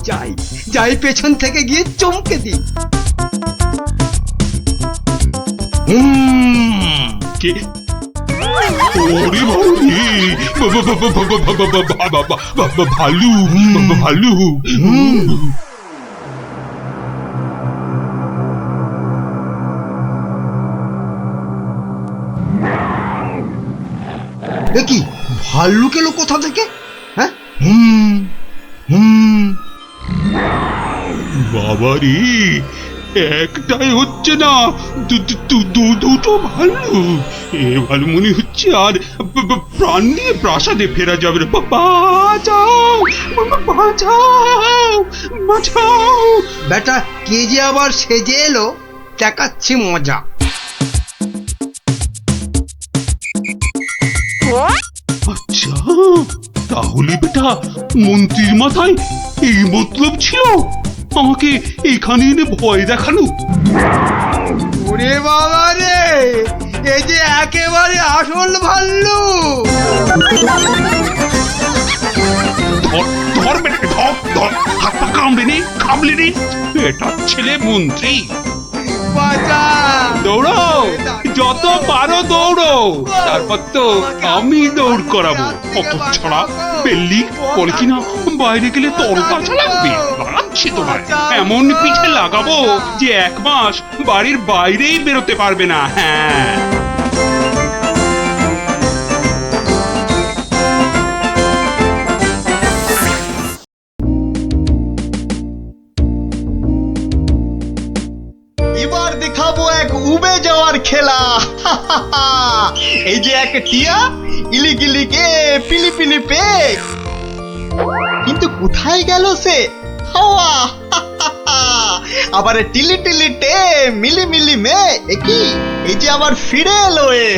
যাই যাই পেছন থেকে গিয়ে চমকে দিই। কে ওরে ভালু ভালু। কি ভাল্লুক এলো কোথা থেকে? হ্যাঁ, বাবারে, একটাই হচ্ছে না, দুটো ভাল্লু। এবার মনে হচ্ছে আর প্রাণ নিয়ে প্রাসাদে ফেরা যাবে না। বাঁচাও, বাঁচাও, বাঁচাও। বেটা কে যে আবার সেজে এলো, দেখাচ্ছি মজা। আচ্ছা, তাহলে বেটা মন্ত্রীর মাথায় এই মতলব ছিল আমাকে এখানে এনে ভয় দেখানো। ওরে বাবা রে, এই যে একেবারে আসল ভাল্লুক। ধর বেটাকে, ধর ধর, হাত পা কামড়ে নে, কামড়ে নে। এটা ছেলে মন্ত্রী। বাঁচা! দৌড়াও, যত পারো দৌড়ো, তারপর তো আমি দৌড় করাবো। অত ছাড়া বেল্লি বলে কিনা বাইরে গেলে তরতাজা লাগবে। বাড়াচ্ছি তোমার, এমন পিঠে লাগাবো যে 1 মাস বাড়ির বাইরেই বেরোতে পারবে না। হ্যাঁ, এবার দেখাবো এক উবে যাওয়ার খেলা। এই যে এক টিয়া, ইলিগিলি কে পিলি পিলি পে। কিন্তু কোথায় গেল সে? হাওয়া। আবার টিলি টিলি টে, মিলি মিলি মে। একই, এই যে আবার ফিরে এলো এ।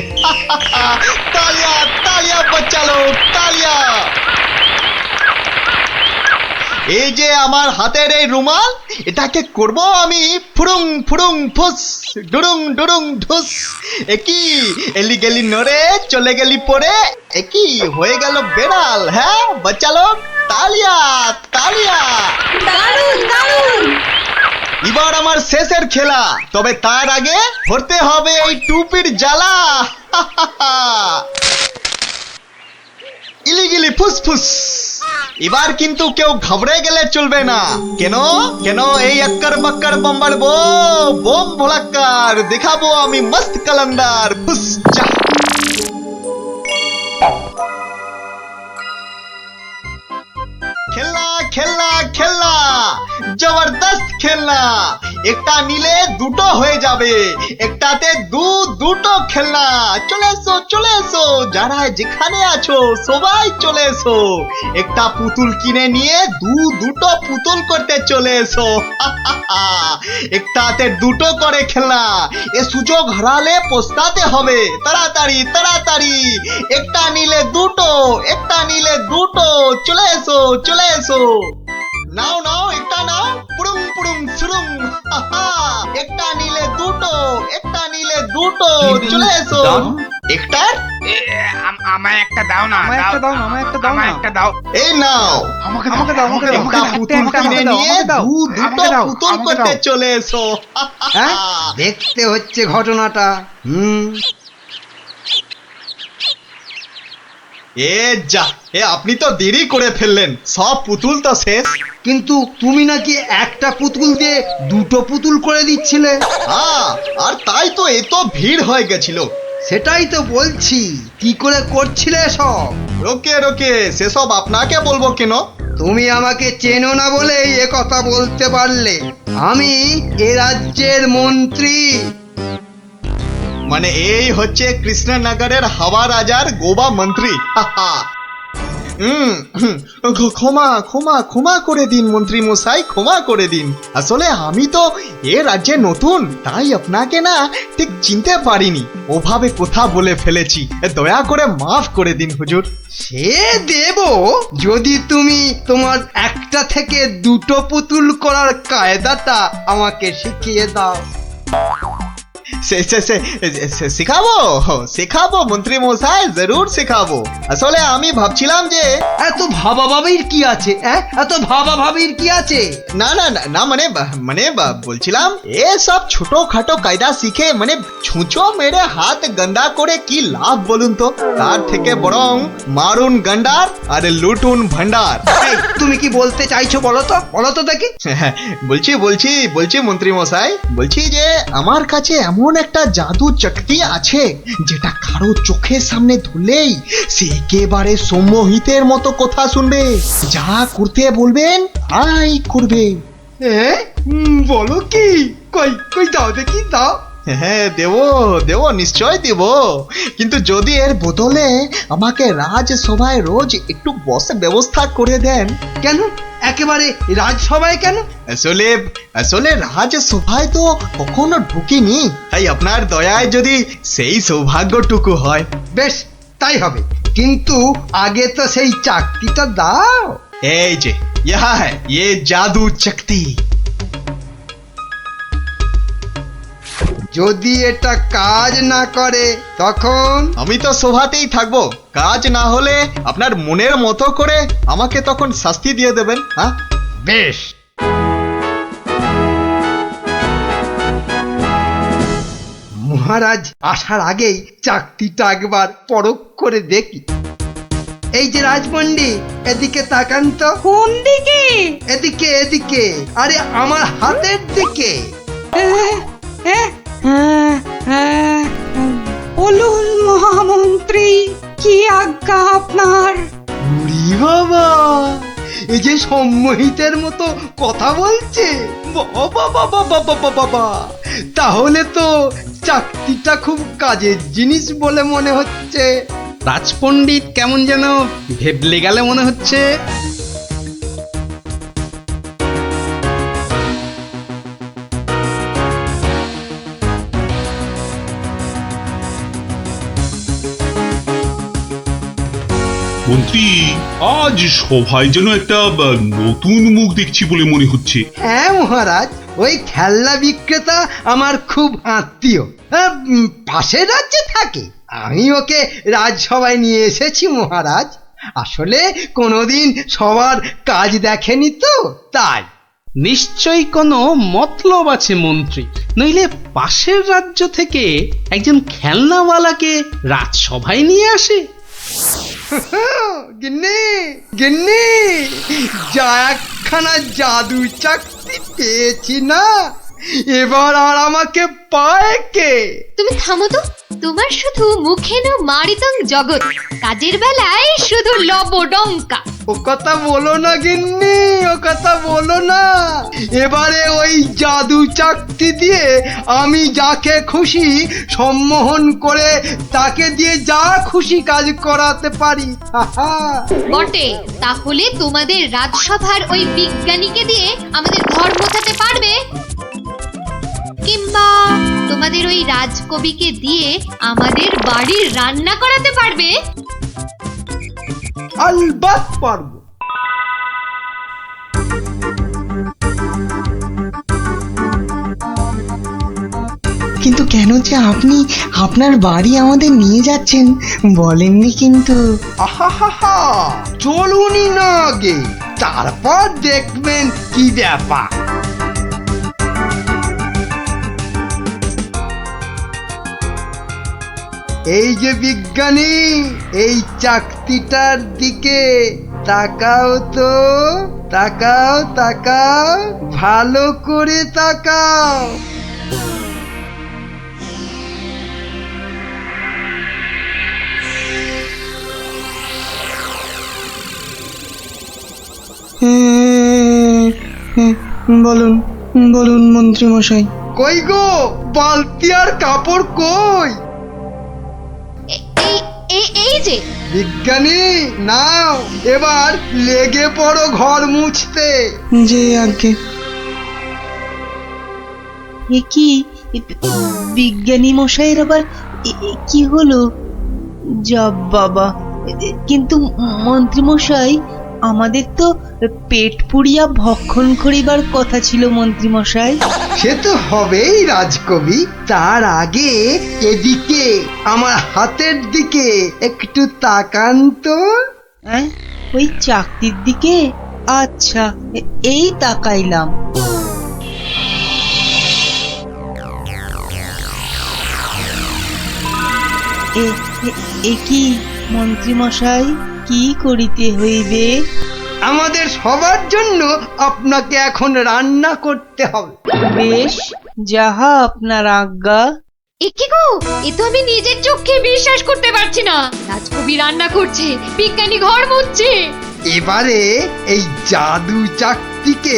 তালিয়া তালিয়া বাচ্চালো, তালিয়া। এই যে আমার হাতের এই রুমাল, এটাকে করব আমি ফুরুং ফুরুং ফুস, ডুরুং ডুরুং ঢুস। একই, এলি গেলি নড়ে, চলে গেলি পড়ে। একই হয়ে গেল বেড়াল। হ্যাঁ বাচ্চালো, তালিয়া তালিয়া। দারুণ দারুণ। এবার আমার শেষের খেলা, তবে তার আগে ধরতে হবে এই টুপির জ্বালা। ইলিগিলি ফুসফুস। এবার কিন্তু কেউ ঘাবড়ে গেলে চলবে না। কেন কেন এই আক্কার বাক্কার বম্বার বোম ভোলাক্কার দেখাবো আমি মস্ত কালান্দার। ফুস যা। খেলনা খেলনা খেলনা, জবরদস্ত খেলনা। একটা নিলে দুটো হয়ে যাবে, একটাতে দুটো খেলনা। চলে এসো চলে এসো, যারা যেখানে আছো সবাই চলে এসো। একটা পুতুল কিনে নিয়ে দুটো পুতুল করতে চলে এসো। একটাতে দুটো করে খেলনা, এ সুযোগ হারালে পস্তাতে হবে। তাড়াতাড়ি তাড়াতাড়ি, একটা নিলে দুটো, একটা নিলে দুটো। চলে এসো চলে এসো, নাও নাও একটা নাও, পুরুং পুরুং সুরুং। একটা নিলে দুটো, একটা নিলে দুটো। চলে এসো। একটা আমায় একটা দাও না, আমায় একটা দাও না, আমায় একটা দাও না, একটা দাও। এই নাও, আমাকে দাও, আমাকে দাও, একটা পুতুল কিনে নিয়ে দুটো পুতুল করতে চলে এসো। দেখতে হচ্ছে ঘটনাটা। এ যা, এ আপনি তো দেরি করে ফেললেন, সব পুতুল তো শেষ। কিন্তু তুমি নাকি একটা পুতুল দিয়ে দুটো পুতুল করে দিচ্ছিলে। হ্যাঁ, আর তাই তো এত ভিড় হয়ে গেছিল। সেটাই তো বলছি, কি করে করছিলে সব? রোকে রোকে, সেসব আপনাকে বলবো কেন? তুমি আমাকে চেনো না বলেই এ কথা বলতে পারলে। আমি এ রাজ্যের মন্ত্রী। মানে এই হচ্ছে কৃষ্ণনগরের হাওয়া রাজার গোবা মন্ত্রী। ক্ষমা ক্ষমা ক্ষমা করে দিন মন্ত্রী মশাই, ক্ষমা করে দিন। আসলে আমি তো এ রাজ্যে নতুন, তাই আপনাকে না ঠিক চিনতে পারিনি, ওভাবে কথা বলে ফেলেছি, দয়া করে মাফ করে দিন হুজুর। সে দেব, যদি তুমি তোমার একটা থেকে দুটো পুতুল করার কায়দাটা আমাকে শিখিয়ে দাও। শেখাবো শেখাবো মন্ত্রী মশাই, জরুর শেখাবো। আসলে আমি ভাবছিলাম যে এত ভাবাভাবির কি আছে? এত ভাবাভাবির কি আছে? না না না না, মানে বলছিলাম এসব ছোটখাটো কায়দা শিখে মানে ছুঁচো মেরে হাত গন্ডা করে কি লাভ বলুন তো? তার থেকে বরং মারুন গন্ডার আর লুটুন ভান্ডার। এই, তুমি কি বলতে চাইছো বলো তো দেখি। বলছি মন্ত্রী মশাই, বলছি যে আমার কাছে এমন একটা জাদু শক্তি আছে যেটা কারো চোখের সামনে ধরলেই সে একেবারে সম্মোহিতের মতো কথা শুনবে, যা করতে বলবেন তাই করবে। বলো কি? কই দাও দেখি, দাও। হ্যাঁ দেব নিশ্চয় দেব, কিন্তু যদি এর বদলে আমাকে রাজসভায় রোজ একটু বসে ব্যবস্থা করে দেন। কেন একেবারে রাজসভায় কেন? আসলে রাজসভায় তো কখনো ঢুকিনি, তাই আপনার দয়ায় যদি সেই সৌভাগ্যটুকু হয়। বেশ, তাই হবে, কিন্তু আগে তো সেই চাকতিটা দাও। এই যে ইয়ে জাদু শক্তি। যদি এটা কাজ না করে তখন? আমি তো সভাতেই থাকবো, কাজ না হলে আপনার মনের মতো করে আমাকে তখন শাস্তি দিয়ে দেবেন। হ্যাঁ বেশ। মহারাজ আসার আগেই চাকতিটা একবার পরখ করে দেখি। এই যে রাজপণ্ডিত, এদিকে তাকান তো। কোন দিকে? এদিকে, আরে আমার হাতের দিকে। বলুন মহামন্ত্রী, কি আজ্ঞা আপনার? উরি বাবা, এই যে সম্মোহিতের মতো কথা বলছে, বাবা, তাহলে তো চাকতিটা খুব কাজের জিনিস বলে মনে হচ্ছে। রাজপণ্ডিত কেমন যেন ভেবলে গেলে মনে হচ্ছে। মন্ত্রী, আজ সভায় যেন একটা নতুন মুখ দেখছি বলে মনে হচ্ছে। হ্যাঁ মহারাজ, ওই খেলনা বিক্রেতা আমার খুব আত্মীয়, পাশের রাজ্যে থাকে। আমি ওকে রাজসভায় নিয়ে এসেছি মহারাজ। আসলে কোনোদিন সবার কাজ দেখেনি তো, তাই। নিশ্চয়ই কোনো মতলব আছে মন্ত্রী, নইলে পাশের রাজ্য থেকে একজন খেলনাওয়ালাকে রাজসভায় নিয়ে আসে। গিন্নি, যা একখানা জাদু চাকতি পেয়েছি না, এবার আর আমাকে পায় কে? তুমি থামো তো, তোমার শুধু মুখে না মারিতং জগৎ, কাজের বেলায় শুধু লবডঙ্কা। ও কথা বলো না গিন্নি, ও কথা বলো না। এবারে ওই জাদু চাকতি দিয়ে আমি যাকে খুশি সম্মোহন করে তাকে দিয়ে যা খুশি কাজ করাতে পারি। বটে, তাহলে তোমাদের রাজসভার ওই বিজ্ঞানীকে দিয়ে আমাদের ঘর মোছাতে পারবে? কিংবা তোমাদের ওই রাজকবিকে দিয়ে আমাদের বাড়ির রান্না করাতে পারবে? আলবাত পারবো। কিন্তু কেন যে আপনি আপনার বাড়ি আমাদের নিয়ে যাচ্ছেন বলেননি কিন্তু। আহা, চলুনি না আগে, তারপর দেখবেন কি ব্যাপার। এই যে বিজ্ঞানী, এই চাকতিটার দিকে তাকাও তো, তাকাও, ভালো করে তাকাও। বলুন মন্ত্রী মশাই। কই গো, বালতি আর কাপড় কই? এই হয়েছে? বিজ্ঞানী নাও এবার লেগে পড়ো ঘর মুছতে। যে আগে এ কি বিজ্ঞানী মশাইয়ের আবার কি হলো? যা বাবা, কিন্তু মন্ত্রী মশাই, আমাদের তো পেট পুড়িয়া ভক্ষণ করিবার কথা ছিল মন্ত্রী মশাই। সে তো হবেই রাজকবি, তার আগে এদিকে আমার হাতের দিকে একটু তাকান তো। হ্যাঁ, ওই চাকতির দিকে? আচ্ছা, এই তাকাইলাম। এ কি মন্ত্রী মশাই, কি করিতে হইবে? আমাদের সবার জন্য আপনাকে এখন রান্না করতে হবে। বেশ, যাহা আপনার আজ্ঞা। এ কি গো, এ তো আমি নিজের চোখে বিশ্বাস করতে পারছি না। রাজকবি রান্না করছে, বিজ্ঞানী ঘর মুছছে। এবারে এই জাদু চাকতিকে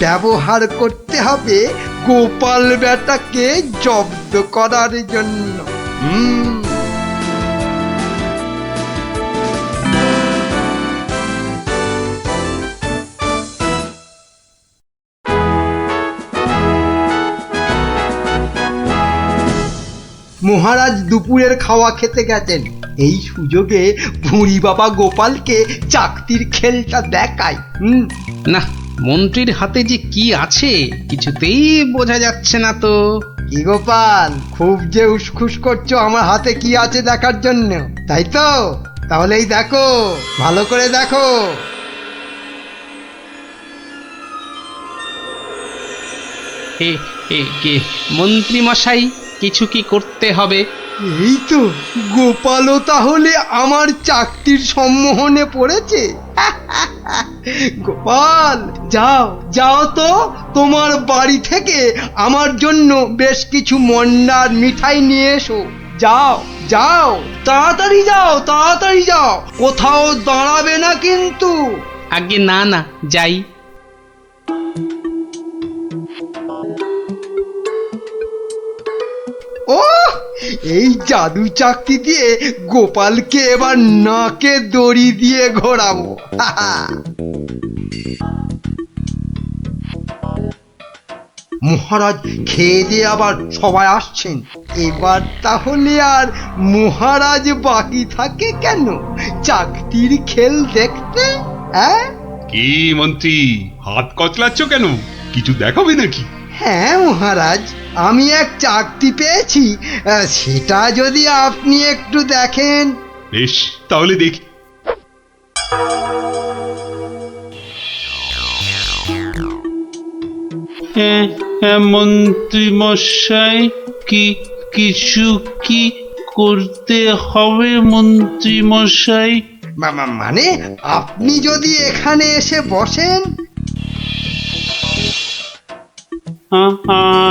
ব্যবহার করতে হবে গোপাল বেটাকে জব্দ করার জন্য। মহারাজ দুপুরের খাওয়া খেতে গেছেন, এই সুযোগে ভুঁড়ি বাবা গোপালকে চাকতির খেলটা দেখায়। না, মন্ত্রীর হাতে যে কি আছে কিছুতেই বোঝা যাচ্ছে না তো। কি গোপাল, খুব যে উসখুস করছো আমার হাতে কি আছে দেখার জন্য, তাই তো? তাহলেই দেখো, ভালো করে দেখো। কে মন্ত্রী মশাই, কিছু কি করতে হবে? এই তো, গোপালও তাহলে আমার চাকতির সম্মোহনে পড়েছে। গোপাল, যাও যাও তো, তোমার বাড়ি থেকে আমার জন্য বেশ কিছু মন্ডার মিঠাই নিয়ে এসো। যাও যাও, তাড়াতাড়ি যাও, তাড়াতাড়ি যাও, কোথাও দাঁড়াবে না কিন্তু। আগে না না, যাই। ও, এই জাদু চাকতি দিয়ে গোপালকে এবার নাকে দড়ি দিয়ে ঘোরাবো। মহারাজ খেয়ে দিয়ে আবার সবাই আসছেন, এবার তাহলে আর মহারাজ বাকি থাকে কেন চাকতির খেল দেখতে? কি মন্ত্রী, হাত কচলাচ্ছ কেন? কিছু দেখাবে নাকি? হ্যাঁ মহারাজ, আমি এক চাকতি পেয়েছি, সেটা যদি আপনি একটু দেখেন। বেশ, তাহলে দেখি। মন্ত্রী মশাই, কিছু কি করতে হবে মন্ত্রী মশাই? মানে আপনি যদি এখানে এসে বসেন।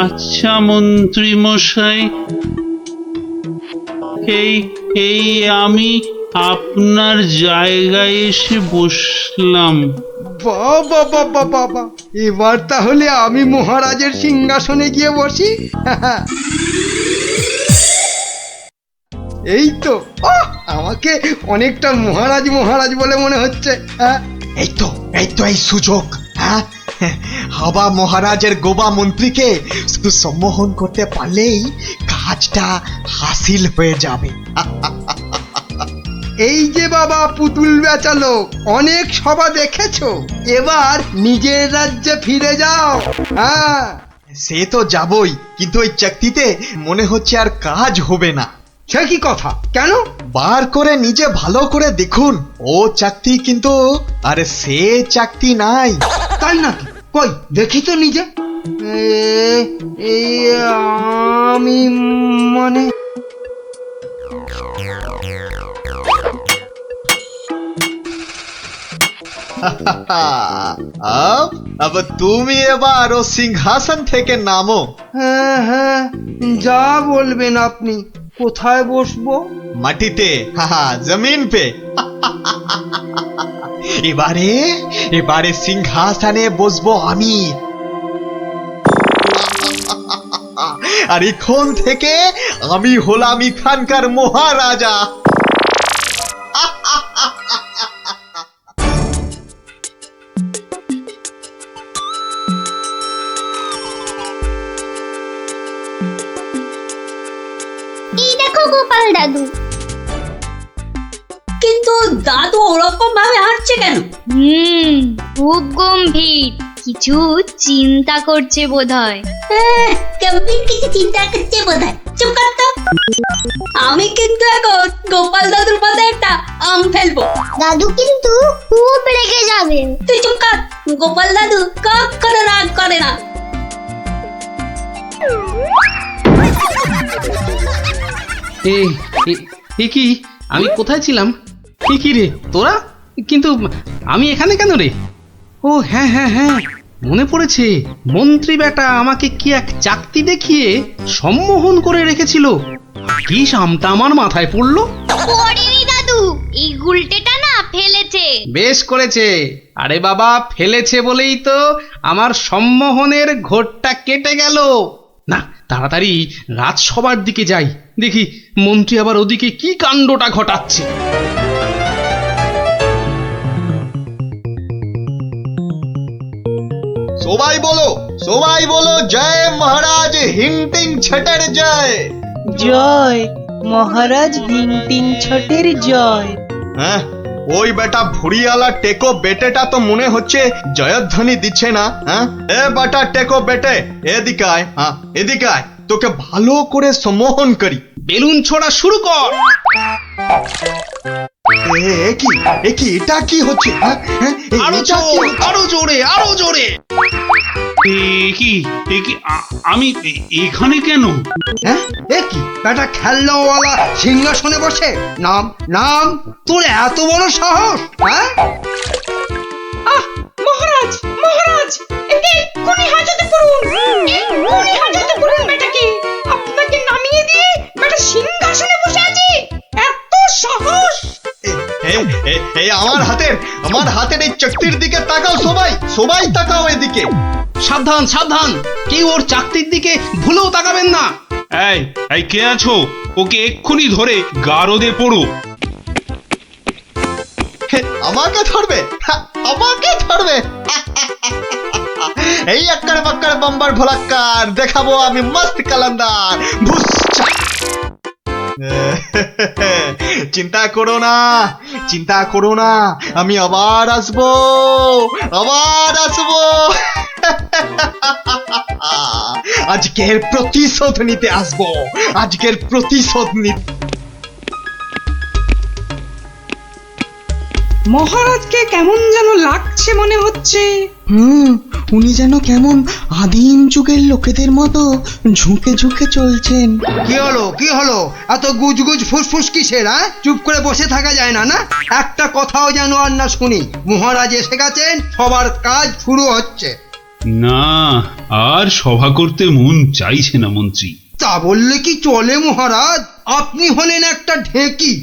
আচ্ছা মন্ত্রী মশাই, এই আমি আপনার জায়গায় এসে বসলাম। বাবা বাবা বাবা, এবার তাহলে আমি মহারাজের সিংহাসনে গিয়ে বসি। এই তো, আমাকে অনেকটা মহারাজ মহারাজ বলে মনে হচ্ছে। এই তো এই সুযোগ। হ্যাঁ, হাবা মহারাজের গোবা মন্ত্রীকে শুধু সম্মোহন করতে পারলেই কাজটা হাসিল হয়ে যাবে। এই যে বাবা পুতুল বেচালো, অনেক সভা দেখেছো, এবার নিজের রাজ্যে ফিরে যাও। হ্যাঁ, সে তো যাবই, কিন্তু ওই চাকতিতে মনে হচ্ছে আর কাজ হবে না। সে কি কথা, কেন? বার করে নিজে ভালো করে দেখুন, ও চাকতি কিন্তু আরে সে চাকতি নাই। তাই নাকি? কই দেখি তো নিজে। এই আমি মানে अब তুমি এবার ও সিংহাসন থেকে নামো। হ্যাঁ হ্যাঁ, যা বলবেন আপনি। কোথায় বসবো? মাটিতে, জমিন পে। এবারে সিংহাসনে বসবো আমি। আর এখন থেকে আমি হলাম এখানকার মহারাজা। কিন্তু দাদু ওরকম ভাবে হাঁটছে কেন? খুব গম্ভীর, কিছু চিন্তা করছে বোধহয়। গম্ভীর কিছু চিন্তা করছে বোধহয়। চুপ কর তো। আমি কিন্তু এখন গোপাল দাদুর মাথায় একটা আম ফেলবো। দাদু কিন্তু খুব রেগে যাবে। তুই চুপ কর। গোপাল দাদু কখনো রাগ করে না। এ কি, আমি কোথায় ছিলাম? কি রে তোরা? কিন্তু আমি এখানে কেন রে? ও হ্যাঁ হ্যাঁ হ্যাঁ, মনে পড়েছে। মন্ত্রী বেটা আমাকে কি এক চাকতি দেখিয়ে সম্মোহন করে রেখেছিল। কি সামটা আমার মাথায় পড়লো। পড়েনি দাদু, এই গুলটেটা না ফেলেছে। বেশ করেছে। আরে বাবা, ফেলেছে বলেই তো আমার সম্মোহনের ঘোরটা কেটে গেল। না, তাড়াতাড়ি রাজসভার দিকে যাই, দেখি মন্ত্রী আবার ওদিকে কি কাণ্ডটা ঘটাচ্ছে। সবাই বলো জয় মহারাজ হিংটিং ছটের জয়। জয় মহারাজ হিংটিং ছটের জয়। হ্যাঁ, ওই বেটা ভুড়িয়ালা টেকো বেটেটা তো মনে হচ্ছে জয়ধ্বনি দিচ্ছে না। হ্যাঁ, এ বেটা টেকো বেটে, এদিকে আয়। হ্যাঁ, এদিকে আয়, তোকে ভালো করে সম্মোহন করি। বেলুন ছোড়া শুরু কর। এটা কি হচ্ছে? আরো জোরে, আরো জোরে। আমি এখানে কেন? হ্যাঁ, এ কি বেটা খেলনাওয়ালা সিংহাসনে বসে? নাম নাম, তোর এত বড় সাহস? হ্যাঁ, মহারাজ মহারাজ, এক্ষুনি হাজতে পড়ুন, এক্ষুনি হাজতে পড়ুন। বেটাকে আপনাকে নামিয়ে দিয়ে বেটা সিংহাসনে বসে আছে, এত সাহস! আমার হাতের এই চকতির দিকে তাকাও। সবাই তাকাও এদিকে। সাবধান সাবধান, কেউ ওর চাকতির দিকে ভুলেও তাকাবেন না। এই কে আছো? ওকে এক্ষুনি ধরে গারদে পড়ো। আমাকে ধরবে? এই আক্কার বাক্কার বাম্বার ভোলাক্কার দেখাবো আমি মস্ত কালান্দার। চিন্তা করো না, আমি আবার আসবো। আজকের প্রতিশোধ নিতে আসবো। মহারাজকে কেমন যেন লাগছে মনে হচ্ছে। উনি যেন কেমন আদিম যুগের লোকেদের মতো ঝুঁকে ঝুঁকে চলছেন। কি হলো এত গুজগুজ ফুসফুস কিসের? হ্যাঁ, চুপ করে বসে থাকা যায় না? না, একটা কথাও যেন আর না শুনি। মহারাজ এসে গেছেন, সবার কাজ শুরু হচ্ছে। না, আর সভা করতে মন চাইছে না মন্ত্রী। তা বললে কি চলে মহারাজ? আপনি হলেন একটা ঢেঁকি।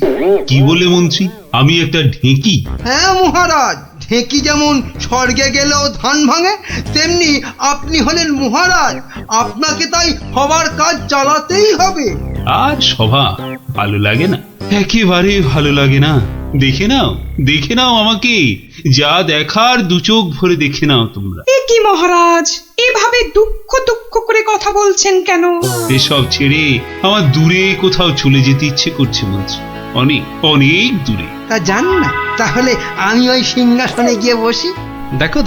কি বলে মন্ত্রী? আমি একটা ঢেঁকি? হ্যাঁ মহারাজ, ঢেঁকি যেমন স্বর্গে গেলেও ধান ভাঙে, তেমনি আপনি হলেন মহারাজ। আপনাকে তাই সবার কাজ চালাতেই হবে। আর সভা ভালো লাগে না, একেবারে ভালো লাগে না। দেখে নাও আমাকে, যা দেখার দু চোখ ভরে দেখে নাও তোমরা। এ কি মহারাজ, এভাবে দুঃখ করে কথা বলছেন কেন? এসব ছেড়ে আমার দূরে কোথাও চলে যেতে ইচ্ছে করছে মন্ত্রী, অনেক দূরে। তা জান না, তাহলে আমি ওই সিংহাসনে গিয়ে বসি।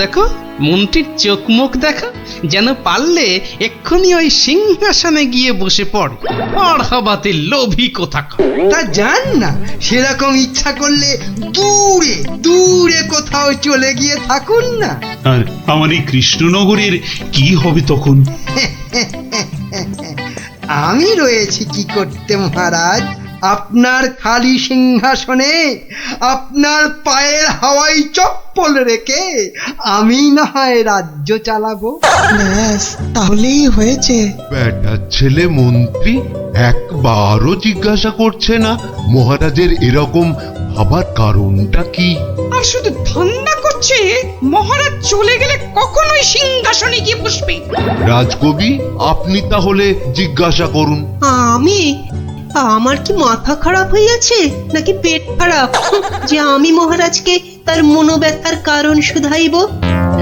দেখো মন্ত্রীর চোখ মুখ দেখো, যেন পারলে এক্ষুনি ওই সিংহাসনে গিয়ে বসে পড়ে। আর হবাতে লোভী কোথাকার। তা জান না, সেরকম ইচ্ছা করলে দূরে কোথাও চলে গিয়ে থাকুন না। আর আমার এই কৃষ্ণনগরের কি হবে তখন? আমি রয়েছি কি করতে মহারাজ? আপনার খালি সিংহাসনে আপনার পায়ের হাওয়াই চপ্পল রেখে আমি না হয় রাজ্য চালাবো। ব্যাস, তাহলেই হয়েছে। বেটার ছেলে মন্ত্রী একবারও জিজ্ঞাসা করছে না মহারাজের এরকম ভাবার কারণটা কি। আর শুধু ধান্দা করছে মহারাজ চলে গেলে কখনোই সিংহাসনে গিয়ে বসবে। রাজকবি, আপনি তাহলে জিজ্ঞাসা করুন। আমার কি মাথা খারাপ হইয়াছে নাকি পেট খারাপ যে আমি মহারাজকে তার মনোব্যথার কারণ শুধাইব?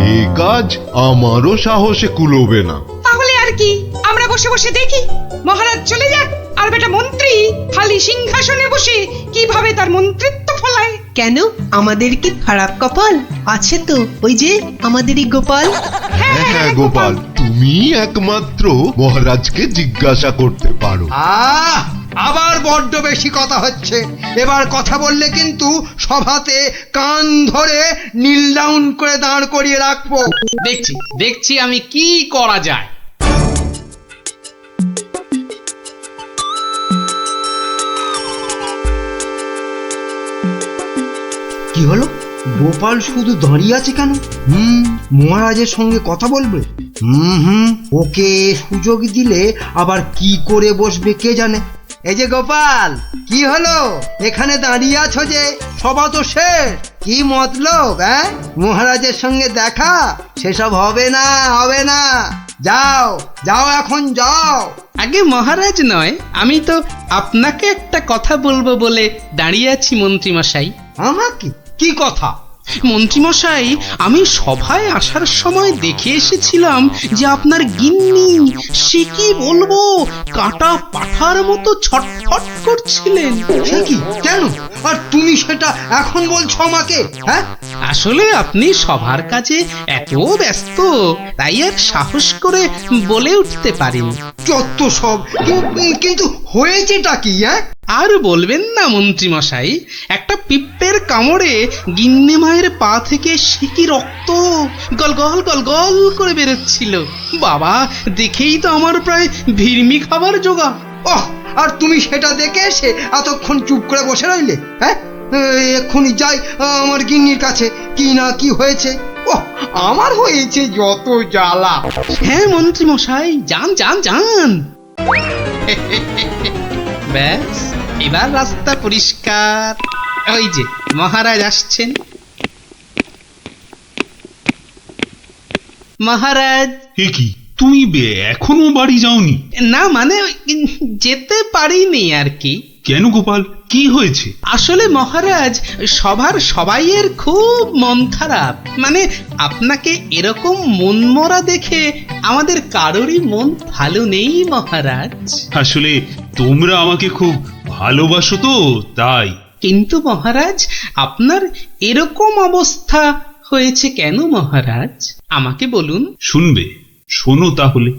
এই কাজ আমারও সাহসে কুলোবে না। তাহলে আর কি, আমরা বসে বসে দেখি মহারাজ চলে যাক, আর বেটা মন্ত্রী খালি সিংহাসনে বসে কিভাবে তার মন্ত্রিত্ব ফলায়। কেন আমাদের কি খারাপ কপাল আছে? তো ওই যে আমাদেরই গোপাল। হ্যাঁ গোপাল, তুমি একমাত্র মহারাজকে জিজ্ঞাসা করতে পারো। আবার বড্ড বেশি কথা হচ্ছে। এবার কথা বললে কিন্তু সভাতে কান ধরে নীল ডাউন করে দাঁড় করিয়ে রাখবো। দেখছি দেখছি আমি কি করা যায়। কি হলো? গোপাল শুধু দাঁড়িয়ে আছে কেন? মহারাজের সঙ্গে কথা বলবে। ওকে সুযোগ দিলে আবার কি করে বসবে কে জানে। এই যে গোপাল, কি হলো? এখানে দাঁড়িয়ে আছো যে? সভা তো শেষ, কি মতলব? মহারাজের সঙ্গে দেখা? সেসব হবে না, হবে না। যাও যাও, এখন যাও। আগে মহারাজ নয়, আমি তো আপনাকে একটা কথা বলবো বলে দাঁড়িয়ে আছি মন্ত্রী মশাই। আমাকে? কি কথা? মন্ত্রীমশাই, আমি সভায় আসার সময় দেখে এসেছিলাম যে আপনার গিন্নি, সে কি বলবো, কাটা পাঠার মতো ছটফট করছিলেন। সে কি? কেন? আর তুমি সেটা এখন বলছো আমাকে? আসলে আপনি সভার কাজে এত ব্যস্ত, তাই আর সাহস করে বলে উঠতে পারিনি। যত সব। কিন্তু হয়েছেটা কি? আর বলবেন না মন্ত্রীমশাই, একটা পিঁপড়ের কামড়ে গিন্নি মায়ের পা থেকে সে কি রক্ত গলগল গলগল করে বেরোচ্ছিল। বাবা, দেখেই তো আমার প্রায় ভিড়মি খাবার জোগা। আর তুমি সেটা দেখে এসে এতক্ষণ চুপ করে বসে রইলে? এক্ষুনি যাই আমার গিন্নির কাছে, কি না কি হয়েছে। আমার হয়েছে যত জ্বালা। হ্যাঁ মন্ত্রীমশাই, যান যান যান। ব্যাস, এবার রাস্তা পরিষ্কার। ওই যে মহারাজ আসছেন। মহারাজ। কি তুমি এখনো বাড়ি যাওনি? না মানে যেতে পারিনি আর কি। কেন গোপাল, কি হয়েছে? আসলে মহারাজ, সবার সবাইয়ের খুব মন খারাপ। মানে আপনাকে এরকম মনমরা দেখে আমাদের কারোরই মন ভালো নেই মহারাজ। আসলে তোমরা আমাকে খুব ভালোবাসো তো, তাই। কিন্তু মহারাজ, আপনার এরকম অবস্থা হয়েছে কেন মহারাজ? আমাকে বলুন। শুনবে? শোনো তাহলে।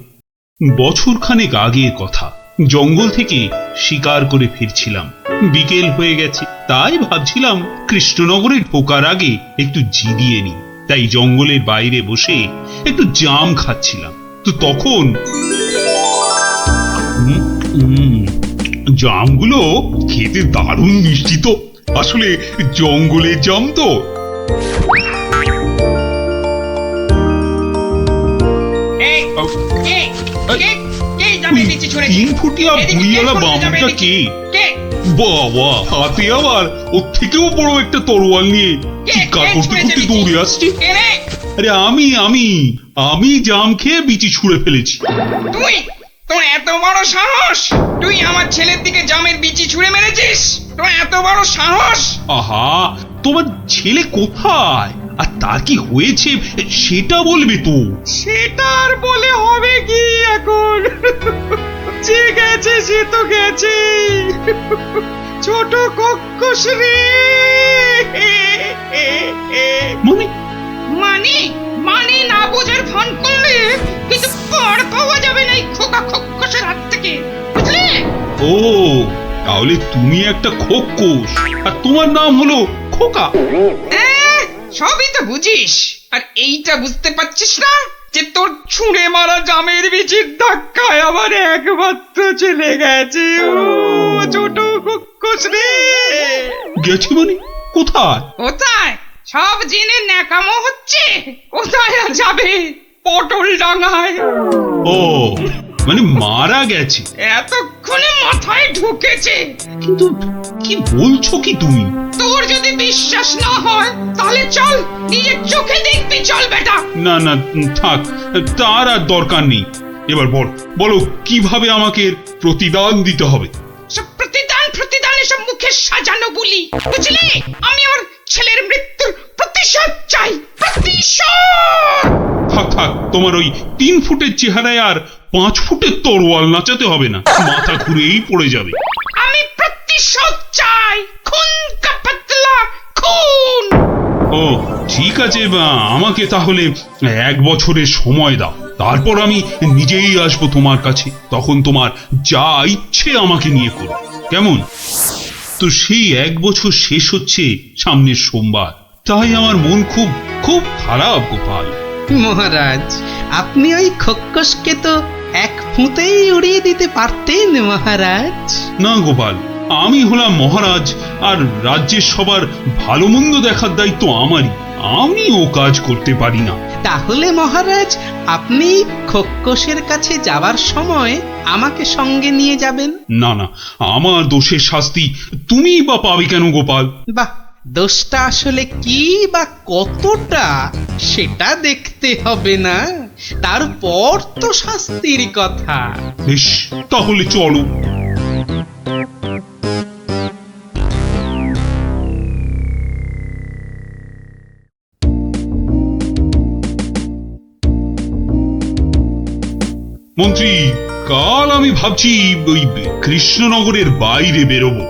বছর খানেক আগের কথা, জঙ্গল থেকে শিকার করে ফিরছিলাম। বিকেল হয়ে গেছে, তাই ভাবছিলাম কৃষ্ণনগরে ঢোকার আগে একটু জিরিয়ে নি। তাই জঙ্গলের বাইরে বসে একটু জাম খাচ্ছিলাম। তো তখন জামগুলো খেতে দারুণ মিষ্টি তো। আসলে জঙ্গলের জাম তো। তিন ফুটিয়া বুড়িওয়ালা বামুনটা কে? বাবা, হাতে আবার ওর থেকেও বড় একটা তরোয়াল নিয়ে চিৎকার করতে করতে দৌড়ে আসছে। আরে আমি জাম খেয়ে বিচি ছুঁড়ে ফেলেছি। তুই? তোর এত বড় সাহস? তুই আমার ছেলের দিকে জামের বিচি ছুঁড়ে মেরেছিস? তোর এত বড় সাহস? আহা, তোমার ছেলে কোথায় আর তার কি হয়েছে সেটা বলবে তো। সেটা আর বলে হবে কি এখন? যে গেছে সে তো গেছে। ছোট কক্ষস রে। মানে না বোঝার ভান করলে কিন্তু পার পাওয়া যাবে না এই খোকা খক্ষসের হাত থেকে, বুঝলে? ও, তাহলে তুমি একটা খোকস আর তোমার নাম হলো খোকা। সবই তো বুঝিস, আর এইটা বুঝতে পারছিস না যে তোর ছুঁড়ে মারা জামের বীজের ধাক্কায় আবার একমাত্র চলে গেছে। ও ছোট খক্ষস রে। গেছে মানে? কোথায়? কোথায় সব জেনে ন্যাকামো হচ্ছে? কোথায় আর যাবে? পটল ডাঙায়। ও, মানে মারা গেছে? এতক্ষণে মাথায় ঢুকেছে। কিন্তু কি বলছো কি তুমি? তোর যদি বিশ্বাস না হয় তাহলে চল, নিজের চোখে দেখবি। চল বেটা। না না, থাক, তার আর দরকার নেই। এবার বলো কিভাবে আমাকে প্রতিদান দিতে হবে? সব প্রতিদান এসব মুখে সাজানো বলি, বুঝলি? আমি আমার ছেলের মৃত্যুর প্রতিশোধ চাই। প্রতিশোধ। থাক থাক তোমার ওই 3 ফুটের চেহারায় আর 5 ফুটের তরোয়াল নাচাতে হবে না, মাথা ঘুরেই পড়ে যাবে। আমি প্রতিশোধ চাই, খুন কা পাতলা খুন। ও ঠিক আছে, আমাকে তাহলে 1 বছরের সময় দাও, তারপর আমি নিজেই আসবো তোমার কাছে, তখন তোমার যা ইচ্ছে আমাকে নিয়ে করো, কেমন? তো সেই 1 বছর শেষ হচ্ছে সামনের সোমবার, তাই আমার মন খুব খুব খারাপ গোপাল। মহারাজ, আপনি ওই খোক্কসকে তো 1 ফুঁতেই উড়িয়ে দিতে পারতেন মহারাজ। না গোপাল, আমি হলাম মহারাজ, আর রাজ্যের সবার ভালো মন্দ দেখার দায়িত্ব আমারই, আমি ও কাজ করতে পারি না। তাহলে মহারাজ, আপনি খোক্কসের কাছে যাবার সময় আমাকে সঙ্গে নিয়ে যাবেন। না না, আমার দোষের শাস্তি তুমি বা পাবে কেন গোপাল? বাহ, দোষটা আসলে কি বা কতটা সেটা দেখতে হবে না, তারপর তো শাস্তির কথা। বেশ, তাহলে চলো। মন্ত্রী, কাল আমি ভাবছি ওই কৃষ্ণনগরের বাইরে বেরোবো।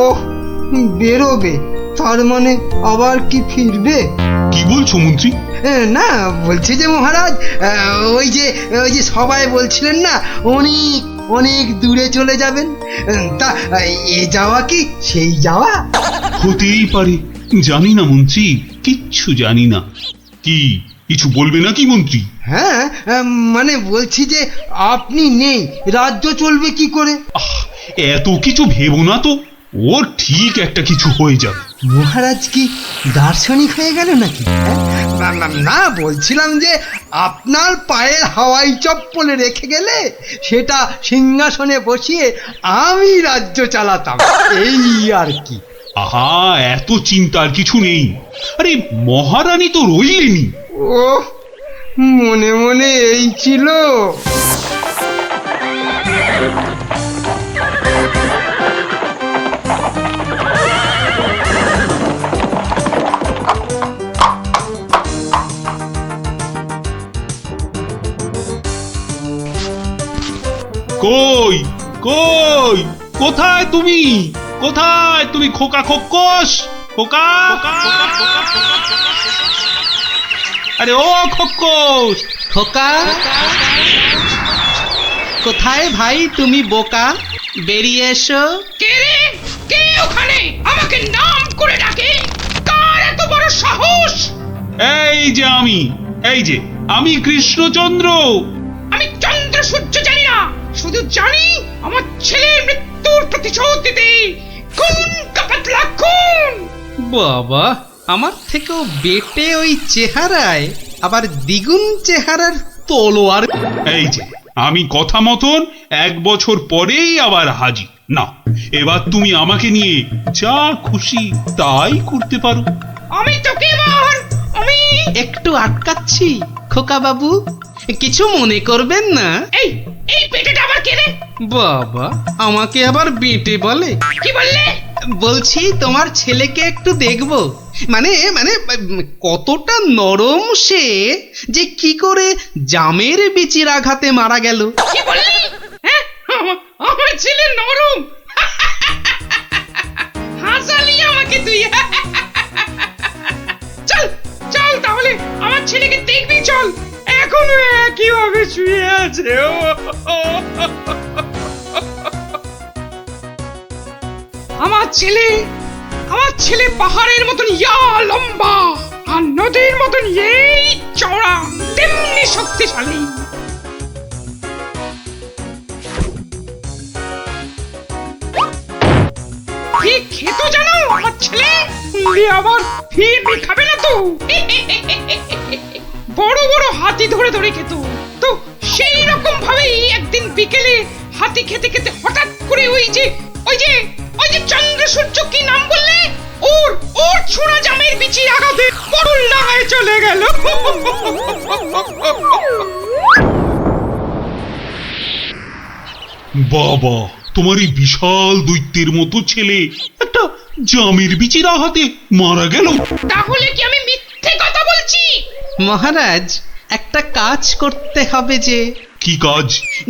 ওহ, বেরোবে? তার মানে আবার কি ফিরবে? কি বলছো মন্ত্রী? না, বলছি যে মহারাজ, ওই যে সবাই বলছিলেন না অনেক অনেক দূরে চলে যাবেন, তা এ যাওয়া কি সেই যাওয়া? হতেই পারে, জানি না মন্ত্রী, কিচ্ছু জানি না। কি কিছু বলবে নাকি মন্ত্রী? হ্যাঁ, মানে বলছি যে আপনি নেই, রাজ্য চলবে কি করে? এত কিছু ভেবো না তো, ওর ঠিক একটা কিছু হয়ে যাবে। মহারাজ কি দার্শনিক হয়ে গেল নাকি? না, বলছিলাম যে আপনার পায়ের হাওয়াই চপ্পলে রেখে গেলে সেটা সিংহাসনে বসিয়ে আমি রাজ্য চালাতাম, এই আর কি। আহা, এত চিন্তার কিছু নেই। আরে মহারানী তো রইলেনি। ও, মনে মনে এই ছিল। কই কই, কোথায় তুমি? কোথায় তুমি খোকা খোক্কস? খোকা, আরে ও খোক্কস! খোকা, কোথায় ভাই তুমি বোকা? বেরিয়ে এসো। কে রে? কে ওখানে আমাকে নাম করে ডাকে? কার এত বড় সাহস? এই যে আমি কৃষ্ণচন্দ্র। আমি চন্দ্র সূর্য জানি না, শুধু জানি আমার ছেলের মৃত্যুর প্রতিশোধ দিতে খুন কা পাতলা খুন। বাবা, আমার থেকেও বেটে ওই চেহারায় আবার দ্বিগুণ চেহারার তলোয়ার। এই যে আমি কথা মতন 1 বছর পরেই আবার হাজির। না, এবার তুমি আমাকে নিয়ে যা খুশি তাই করতে পারো। আমি তোকে এবার একটু আটকাচ্ছি খোকা বাবু, কিছু মনে করবেন না। এই পেটেটা আবার কে রে? বাবা, আমাকে আবার বেটে বলে? কি বললে? বলছি তোমার ছেলেকে একটু দেখবো, মানে মানে কতটা নরম সে, যে কি করে জামের বিচির আঘাতে মারা গেল। কি বললি? হ্যাঁ, আমার ছেলে নরম? হাসালি আমাকে তুই। চল চল, তাহলে আমার ছেলেকে দেখবি, চল। এখনো একইভাবে শুয়ে আছে। আমার ছেলে পাহাড়ের মতন ইয়া লম্বা, আর নদীর মতন এই চওড়া, তেমনি শক্তিশালী। কি খেতো জানো আমার ছেলে? আবার ফিরবি খাবে না তো। বড় বড় হাতি ধরে ধরে খেত। তো সেই রকম ভাবেই একদিন বিকেলে হাতি খেতে খেতে হঠাৎ করে ওই যে চন্দ্র সূর্য, কি নাম বললে? ওর ছোড়া জামের বিচির আঘাতে করুণ ডাঙায় চলে গেল। বাবা, তোমার এই বিশাল দৈত্যের মতো ছেলে একটা জামের বিচির আঘাতে মারা গেল? তাহলে কি আমি মিথ্যে কথা বলছি? মহারাজ, একটা কাজ করতে হবে যে। কি কাজ?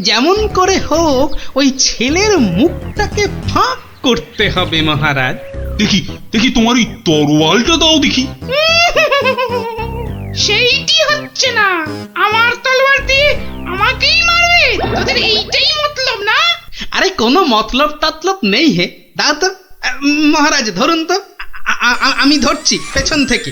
যেমন করে হোক ওই ছেলের মুখটাকে ফাঁক করতে হবে মহারাজ। দেখি দেখি তোমার ওই তরোয়ালটা দাও দেখি। সেইটি হচ্ছে না, আমার তলোয়ার দিয়ে আমাকেই মারবে? তোদের এইটাই মতলব না? আরে কোনো মতলব টতলব নেই হে, দাও তো। মহারাজ ধরুন তো, আমি ধরছি পেছন থেকে।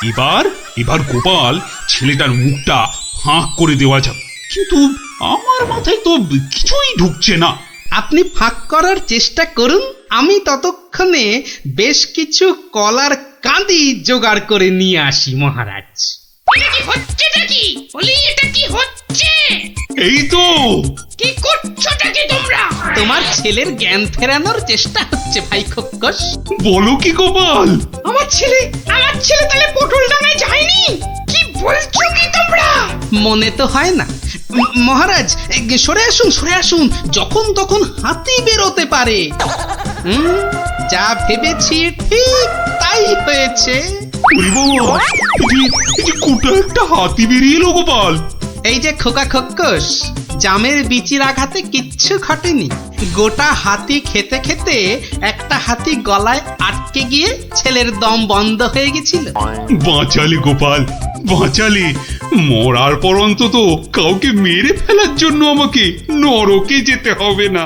এবার এবার গোপাল ছেলেটার মুখটা ফাঁক করে দেওয়া যাবে, কিন্তু আমার মাথায় তো কিছুই ঢুকছে না। আপনি ফাঁক করার চেষ্টা করুন, আমি ততক্ষণে বেশ কিছু কলার কাঁদি জোগাড় করে নিয়ে আসি মহারাজ। এটা কি হচ্ছেটা কি? বলি এটা কি হচ্ছে? এই তো। কি করছোটা কি তোমরা? তোমার ছেলের জ্ঞান ফেরানোর চেষ্টা হচ্ছে ভাই খোকস। বলো কি গোপাল? আমার ছেলে তাহলে পটল ডাঙায় যায়নি? কি বলছো কি তোমরা? মনে তো হয় না মহারাজ। সরে আসুন সরে আসুন, যখন তখন হাতি বেরোতে পারে। যা ভেবেছি ঠিক তাই হয়েছে। ওরে বাবা, এই যে গোটা একটা হাতি বেরিয়ে এলো গোপাল। এই যে খোকা খোকস, জামের বিচির আঘাতে কিচ্ছু ঘটেনি। গোটা হাতি খেতে খেতে একটা হাতি গলায় আটকে গিয়ে ছেলের দম বন্ধ হয়ে গেছিল। বাঁচালে গোপাল, বাঁচালে। মরার পর অন্তত কাউকে মেরে ফেলার জন্য আমাকে নরকে যেতে হবে না।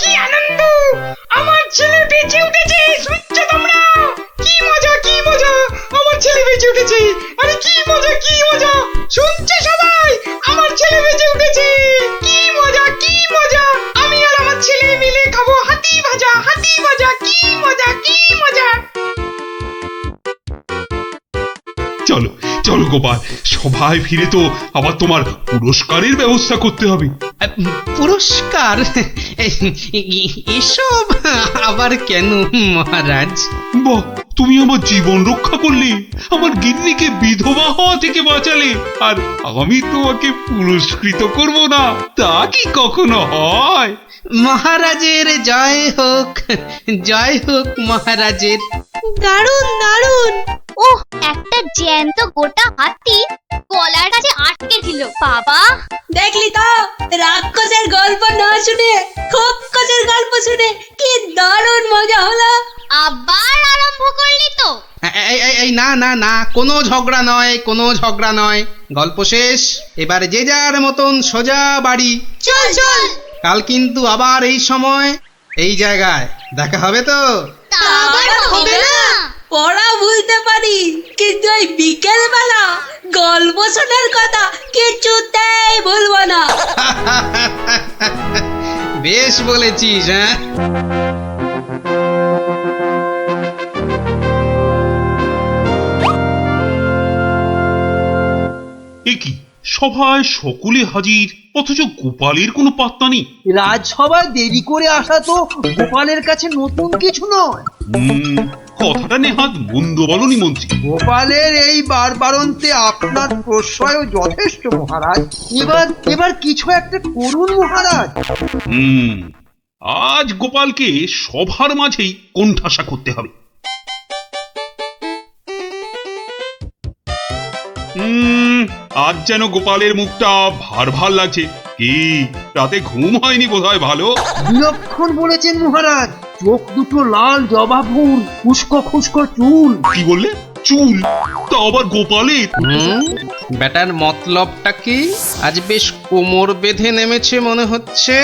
কি আনন্দ! আমার ছেলে বেঁচে উঠেছে, শুনছো তোমরা? কি মজা কি মজা! আমার ছেলে বেঁচে উঠেছে। আরে কি মজা কি মজা! শুনছো সবাই? আমার ছেলে বেঁচে উঠেছে। কি মজা কি মজা! আমি আর আমার ছেলে মিলে খাবো হাতি ভাজা, হাতি ভাজা। কি মজা কি মজা! চলো চলো গোপাল, সবাই ফিরে তো আবার তোমার পুরস্কারের ব্যবস্থা করতে হবে। পুরস্কার? এসব আবার কেন মহারাজ? বাহ, তুমি আমার জীবন রক্ষা করলে, আমার গিন্নিকে বিধবা হওয়া থেকে বাঁচালে, আর আমি তোমাকে পুরস্কৃত করব না, তা কি কখনো হয়? মহারাজের জয় হোক, জয় হোক মহারাজের। দারুণ দারুণ। ওহ, একটা জ্যান্ত গোটা হাতি গলার কাছে আটকে ছিল। বাবা, দেখলি তো, রাক্ষসের গল্প না শুনে খোকসের গল্প শুনে কি দারুণ মজা হলো। আবার আরম্ভ করলি তো? এই না না না, কোনো ঝগড়া নয়, কোনো ঝগড়া নয়। গল্প শেষ, এবার যে যার মতন সোজা বাড়ি। চল চল। কাল কিন্তু আবার এই সময় এই জায়গায় দেখা হবে তো? তা আবার হবে না? পড়া ভুলতে পারি, কিন্তু ওই বিকেল বেলা গল্প শোনার কথা কিছুতেই ভুলবো না। বেশ বলেছিস। হ্যাঁ, এ কি, সভায় সকলে হাজির, অথচ গোপালের কোনো পাত্তা নেই। রাজসভায় দেরি করে আসা তো গোপালের কাছে নতুন কিছু নয়। কথাটা নেহাত মন্দ বলনি মন্ত্রী। গোপালের এই বারবারন্তে আপনার প্রশ্রয়ও যথেষ্ট মহারাজ। এবার কিছু একটা করুন মহারাজ। আজ গোপালকে সভার মাঝেই কোণঠাসা করতে হবে। আজ যেন গোপালের মুখটা ভার ভার লাগছে। কি, রাতে ঘুম হয়নি বোধহয় ভালো? বিলক্ষণ বলেছেন মহারাজ। চোখ দুটো লাল জবা ফুল, খুস্কো খুস্কো চুল। কি বললে? চুল? তা আবার গোপালের? বেটার মতলবটা কি? আজ বেশ কোমর বেঁধে নেমেছে মনে হচ্ছে।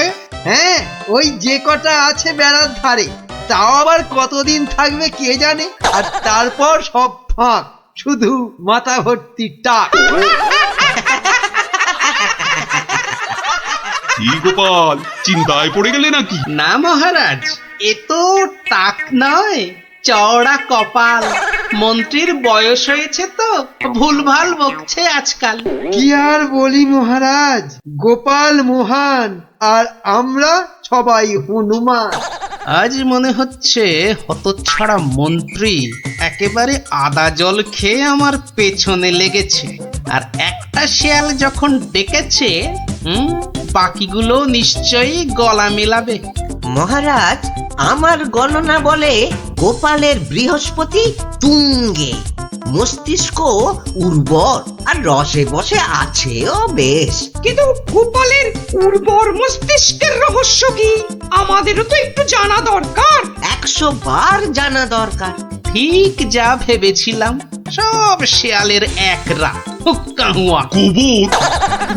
হ্যাঁ, ওই যে কটা আছে বেড়ার ধারে, তাও আবার কতদিন থাকবে কে জানে। আর তারপর সব ফাঁক, শুধু মাথা ভর্তি টাক। কি গোপাল, চিন্তায় পড়ে গেলে নাকি? না মহারাজ, এ তো টাক নয়, চওড়া কপাল। মন্ত্রীর বয়স হয়েছে তো ভুলভাল বকছে আজকাল। কি আর বলি মহারাজ, গোপাল মহান আর আমরা সবাই হনুমান। আজ মনে হচ্ছে হতচ্ছাড়া মন্ত্রী একেবারে আদা জল খেয়ে আমার পেছনে লেগেছে। আর একটা শেয়াল যখন ডেকেছে, বাকিগুলো নিশ্চয়ই গলা মেলাবে। মহারাজ, আমার গণনা বলে গোপালের বৃহস্পতি তুঙ্গে, মস্তিষ্ক উর্বর আর রসে বসে আছেও বেশ। কিন্তু গোপালের উর্বর মস্তিষ্কের রহস্য কি আমাদেরও তো একটু জানা দরকার। 100 বার জানা দরকার। ঠিক যা ভেবেছিলাম, সব শেয়ালের একরা হুক্কাহুয়া। গোবর?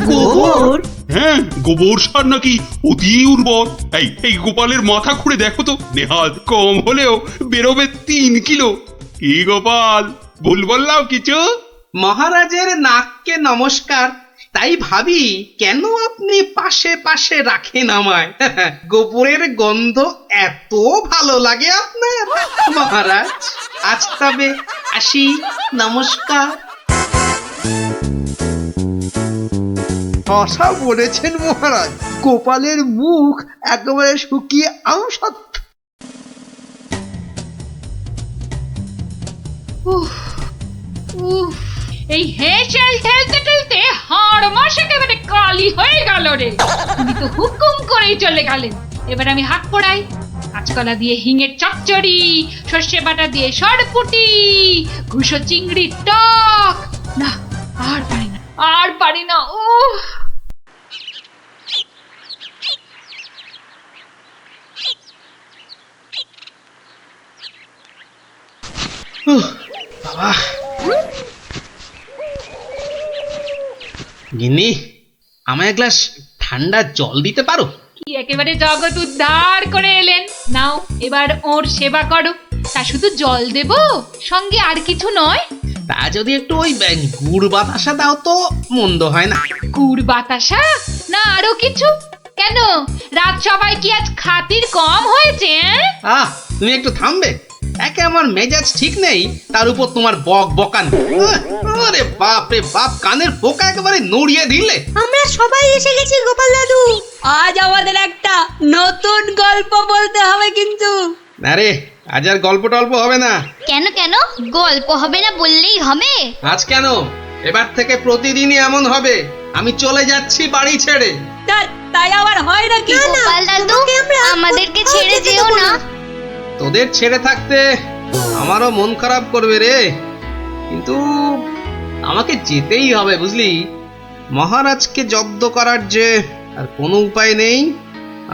গোবর? হ্যাঁ, গোবর সার নাকি অতি উর্বর। এই গোপালের মাথা খুঁড়ে দেখো তো, নেহাত কম হলেও বেরোবে 3 কিলো। কি গোপাল, ভুল বললাম কিছু? মহারাজের নাককে নমস্কার। তাই ভাবি কেন আপনি পাশে পাশে রাখেন আমায়। গোবরের গন্ধ এত ভালো লাগে আপনার মহারাজ। আজ তবে আসি, নমস্কার। আশা বলেছেন মহারাজ, গোপালের মুখ একেবারে শুকিয়ে আমসত্ব। উফ, উফ, এই হেঁচেল ঠেলতে ঠেলতে হাড় মাস একেবারে কালি হয়ে গেল রে। তুমি তো হুকুম করেই চলে গেলেন। এবার আমি হাত পড়াই। কাঁচকলা দিয়ে হিঙের চচ্চড়ি, সর্ষে বাটা দিয়ে সরপুটি, ঘুষো চিংড়ির টক। না, আর পারি না, আর পারি না। উফ, বাবা, গিন্নি, আমায় এক গ্লাস ঠান্ডা জল দিতে পারো? কি একেবারে জগৎ উদ্ধার করে এলেন। নাও, এবার ওর সেবা করো। তা শুধু জল দেব, সঙ্গে আর কিছু নয়? তা যদি একটু ওই গুড় বাতাসা দাও তো মন্দ হয় না। গুড় বাতাসা না আরো কিছু? কেন, রাজসভায় কি আজ খাতির কম হয়েছে? তুমি একটু থামবে? একে আমার মেজাজ ঠিক নেই, তার উপর তোমার বক বকান। আরে বাপ রে বাপ, কানের পোকা একেবারে নড়িয়ে দিলে। আমরা সবাই এসে গেছি গোপাল দাদু। আজ আমাদের একটা নতুন গল্প বলতে হবে কিন্তু। আরে আজ আর গল্প টল্প হবে না। কেন কেন গল্প হবে না বললেই হবে? আজ কেন, এবার থেকে প্রতিদিনই এমন হবে। আমি চলে যাচ্ছি বাড়ি ছেড়ে। তাই আবার হয় নাকি? গোপাল দাদু, আমাদেরকে ছেড়ে যেও না। তোদের ছেড়ে থাকতে আমারও মন খারাপ করবে রে, কিন্তু আমাকে যেতেই হবে বুঝলি। মহারাজকে জব্দ করার যে আর কোনো উপায় নেই,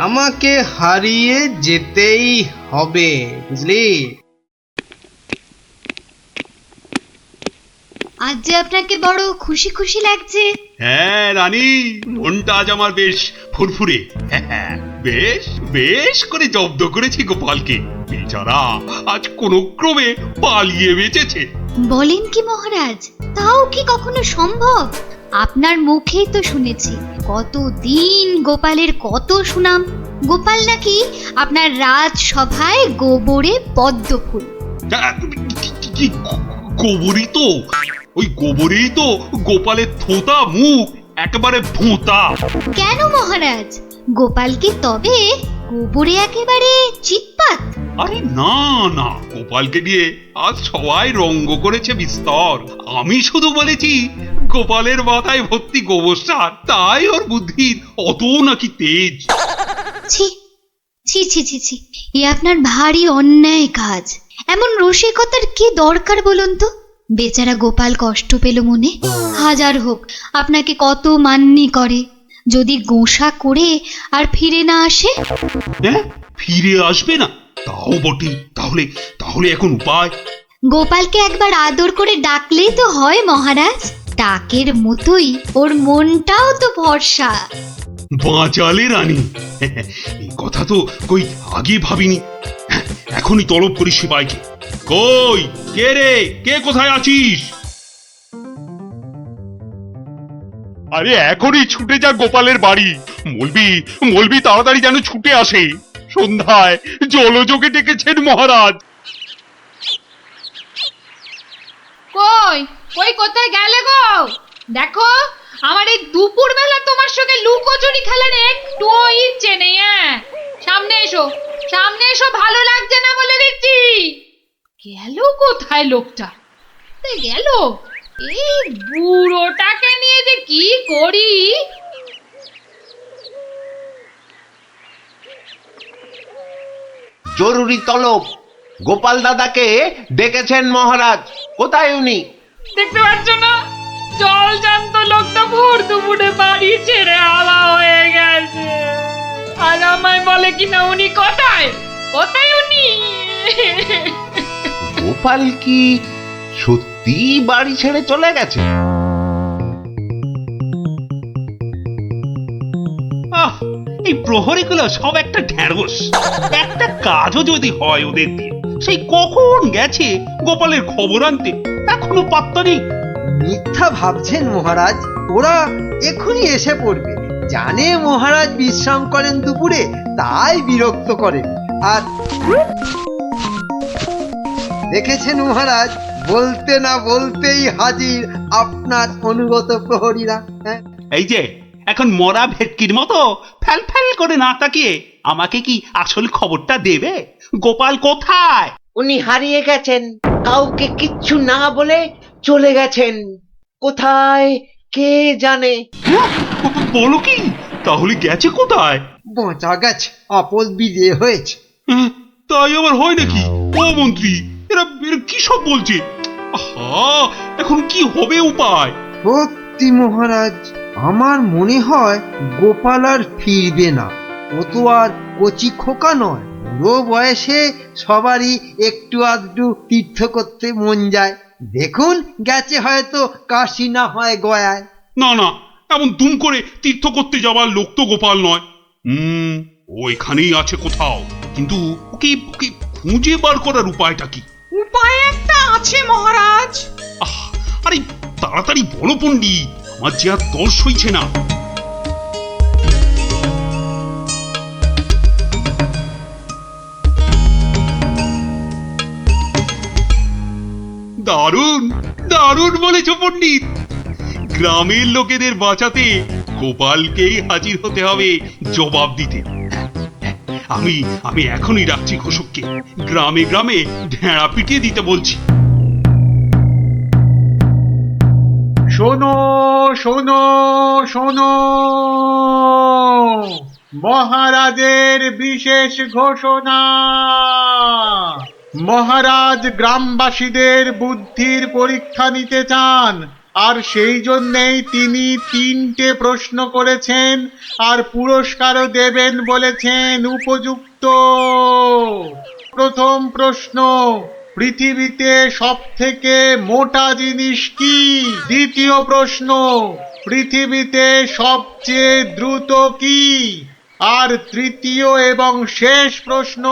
আমাকে হারিয়ে যেতেই হবে বুঝলি। আজ যে আপনাকে বড় খুশি খুশি লাগছে। হ্যাঁ রানী, মনটা আজ আমার বেশ ফুরফুরে। বেশ বেশ করে জব্দ করেছি গোপালকে। বেচারা আজ কোন ক্রমে পালিয়ে বেঁচেছে। বলেন কি মহারাজ, তাও কি কখনো সম্ভব? আপনার মুখেই তো শুনেছি কতদিন গোপালের কত সুনাম। গোপাল নাকি আপনার রাজসভায় গোবরে পদ্ম ফুল। গোবরই তো, ওই গোবরেই তো গোপালের থোতা মুখ একেবারে ভোঁতা। কেন মহারাজ, গোপাল কি তবে গোবরে একেবারে চিৎপাত? আরে না না, গোপালকে দিয়ে আজ সবাই রঙ্গ করেছে বিস্তর। আমি শুধু বলেছি গোপালের মাথায় ভর্তি গোবর সার, তাই ওর বুদ্ধির অত নাকি তেজ। ছি ছি ছি ছি ছি, এ আপনার ভারী অন্যায় কাজ। এমন রসিকতার কি দরকার বলুন তো? বেচারা গোপাল কষ্ট পেল মনে। হাজার হোক আপনাকে কত মান্যি করে, যদি গোসা করে আর ফিরে না আসে। হ্যাঁ, ফিরে আসবে না? তাও বটে। তাহলে তাহলে এখন উপায়? গোপালকে একবার আদর করে ডাকলেই তো হয় মহারাজ। ডাকের মতোই ওর মনটাও তো ভরসা। বাঁচালে রানী, এই কথা তো কই আগে ভাবিনি। এখনই তলব করি সিপাইকে। কই কে রে, কে কোথায় আছিস? আরে এখনই ছুটে যা গোপালের বাড়ি। মলবি তাড়াতাড়ি যেন ছুটে আসে। সন্ধ্যায় জলযোগে ডেকেছেন মহারাজ। কই কই কোথায় গেলে গো? দেখো, আমার এই দুপুর বেলা তোমার সঙ্গে লুকোচুরি খেলার একটুও ইচ্ছে নেই। সামনে এসো, সামনে এসো, ভালো লাগছে না বলে দিচ্ছি। গেল কোথায় লোকটা? গেল, এই বুড়োটাকে নিয়ে যে কি করি। জরুরি তলব, গোপাল দাদাকে ডেকেছেন মহারাজ। কোথায় উনি? দেখতে পাচ্ছ না, জল জান্ত লোকটা ভোর দুপুরে বাড়ি ছেড়ে হাওয়া হয়ে গেছে। আর আমায় বলে কিনা উনি কোথায় কোথায় উনি। গোপাল কি সত্যি বাড়ি ছেড়ে চলে গেছে? আহ, এই প্রহরীগুলো সব একটা ঢ্যাঁড়স। একটা কাজও যদি হয় ওদের দিয়ে, সেই কখন গেছে গোপালের খবর আনতে, এখনো পাত্তা নেই। মিথ্যা ভাবছেন মহারাজ, ওরা এখনই এসে পড়বে। জানে মহারাজ বিশ্রাম করেন দুপুরে, তাই বিরক্ত করেন। আর দেখেছেন মহারাজ, বলতে না বলতেই হাজির আপনার অনুগত প্রহরীরা। হ্যাঁ, এই যে এখন মরা ভেটকির মতো ফ্যাল ফ্যাল করে না তাকিয়ে আমাকে কি আসল খবরটা দেবে? গোপাল কোথায়? উনি হারিয়ে গেছেন, কাউকে কিচ্ছু না বলে চলে গেছেন। কোথায় কে জানে। বলো কি? তাহলে গেছে কোথায়? বাঁচা গেছে, আপদ বিজে হয়েছে। তাই আবার হয় নাকি? ও মন্ত্রী, এরা কি সব বলছে? আহা, এখন কি হবে উপায়? সত্যি মহারাজ, আমার মনে হয় গোপাল আর ফিরবে না। ও তো আর কচি খোকা নয়, বুড়ো বয়সে সবারই একটু আধটু তীর্থ করতে মন যায়। দেখুন, গেছে হয়তো কাশি না হয় গয়ায়। না না, এমন দুম করে তীর্থ করতে যাওয়ার লোক তো গোপাল নয়। ও এখানেই আছে কোথাও, কিন্তু ওকে ওকে খুঁজে বার করার উপায়টা কি? উপায় একটা আছে মহারাজ। আরে তাড়াতাড়ি বলো পণ্ডিত, আমার যে আর তর সইছে না। দারুণ দারুণ বলেছ পণ্ডিত। গ্রামের লোকেদের বাঁচাতে গোপালকেই হাজির হতে হবে জবাব দিতে। আমি আমি এখনই রাখছি ঘোষককে, গ্রামে গ্রামে ঢেঁড়া পিটিয়ে দিতে বলছি। শোনো শোনো শোনো, মহারাজের বিশেষ ঘোষণা। মহারাজ গ্রামবাসীদের বুদ্ধির পরীক্ষা নিতে চান, আর সেই জন্যেই তিনি 3টে প্রশ্ন করেছেন, আর পুরস্কারও দেবেন বলেছেন উপযুক্ত। প্রথম প্রশ্ন, পৃথিবীতে সবথেকে মোটা জিনিস কি? দ্বিতীয় প্রশ্ন, পৃথিবীতে সবচেয়ে দ্রুত কি? আর তৃতীয় এবং শেষ প্রশ্ন,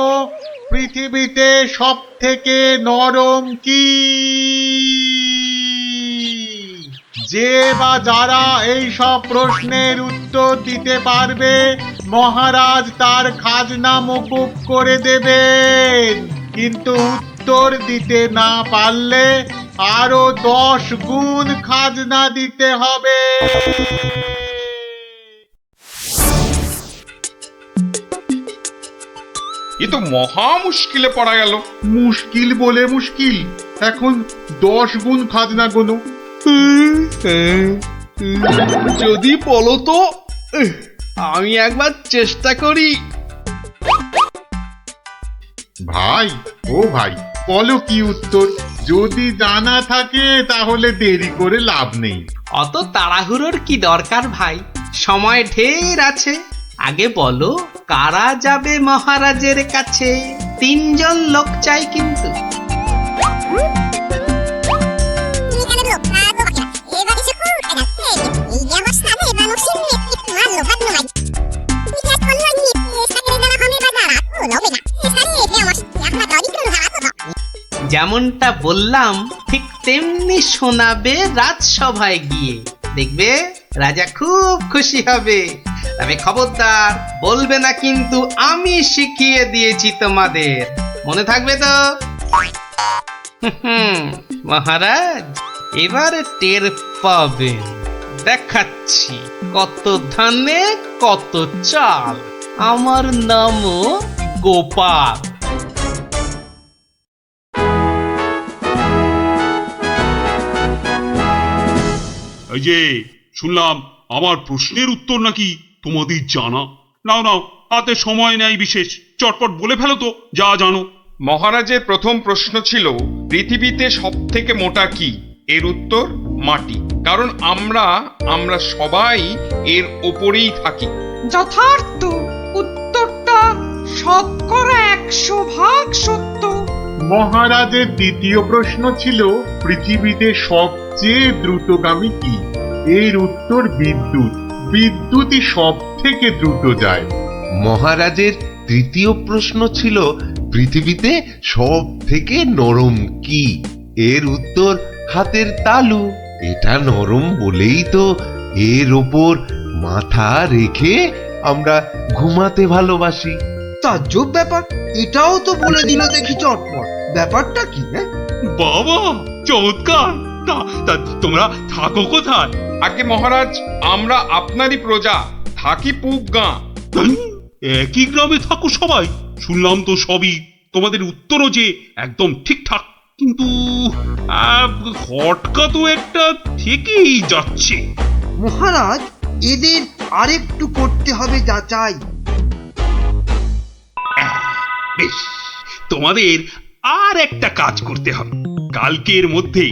পৃথিবীতে সবথেকে নরম কি? যে বা যারা এই সব প্রশ্নের উত্তর দিতে পারবে, মহারাজ তার খাজনা মকুব করে দেবেন। কিন্তু উত্তর দিতে না পারলে আরো 10 গুণ খাজনা দিতে হবে। এ তো মহা মুশকিলে পড়া গেল। মুশকিল বলে মুশকিল, এখন 10 গুণ খাজনা গোনো। যদি বলো তো, আমি একবার চেষ্টা করি। ভাই, ও ভাই, বলো কি উত্তর? যদি জানা থাকে তাহলে দেরি করে লাভ নেই। অত তাড়াহুড়োর কি দরকার ভাই, সময় ঢের আছে। আগে বলো, কারা যাবে মহারাজের কাছে? 3 জন লোক চাই কিন্তু। যেমনটা বললাম ঠিক তেমনি শোনাবে রাজসভায় গিয়ে, দেখবে রাজা খুব খুশি হবে। তবে খবরদার বলবে না কিন্তু আমি শিখিয়ে দিয়েছি তোমাদের, মনে থাকবে তো? মহারাজ এবারে টের পাবেন, দেখাচ্ছি কত ধানে কত চাল। আমার নামও গোপাল। এই যে শুনলাম আমার প্রশ্নের উত্তর নাকি তোমাদের জানা। নাও নাও, হাতে সময় নেই বিশেষ, চটপট বলে ফেলো তো যা জানো। মহারাজের প্রথম প্রশ্ন ছিল পৃথিবীতে সব থেকে মোটা কি? এর উত্তর মাটি। কারণ আমরা সবাই এর ওপরেই থাকি। যথার্থ, উত্তরটা শতকরা 100% সত্য। মহারাজের দ্বিতীয় প্রশ্ন ছিল পৃথিবীতে সবচেয়ে দ্রুতগামী কি? এর উত্তর বিদ্যুৎ। বিদ্যুৎই সব থেকে দ্রুত যায়। মহারাজের তৃতীয় প্রশ্ন ছিল পৃথিবীতে সব থেকে নরম কি? এর উত্তর হাতের তালু। এটা নরম বলেই তো এর ওপর মাথা রেখে আমরা ঘুমাতে ভালোবাসি। তাজ্জব ব্যাপার, এটাও তো বলে দিল দেখি চটপট। ব্যাপারটা কি? বাবা চমৎকার। তা তোমরা থাকো কোথায়? আগে মহারাজ, আমরা আপনারই প্রজা, থাকি পুব গাঁ। একই গ্রামে থাকো সবাই? শুনলাম তো সবই। তোমাদের উত্তরও যে একদম ঠিকঠাক, কিন্তু খটকা তো একটা থেকেই যাচ্ছে। মহারাজ, এদের আরেকটু করতে হবে যাচাই। বেশ, তোমাদের আর একটা কাজ করতে হবে। কালকের মধ্যে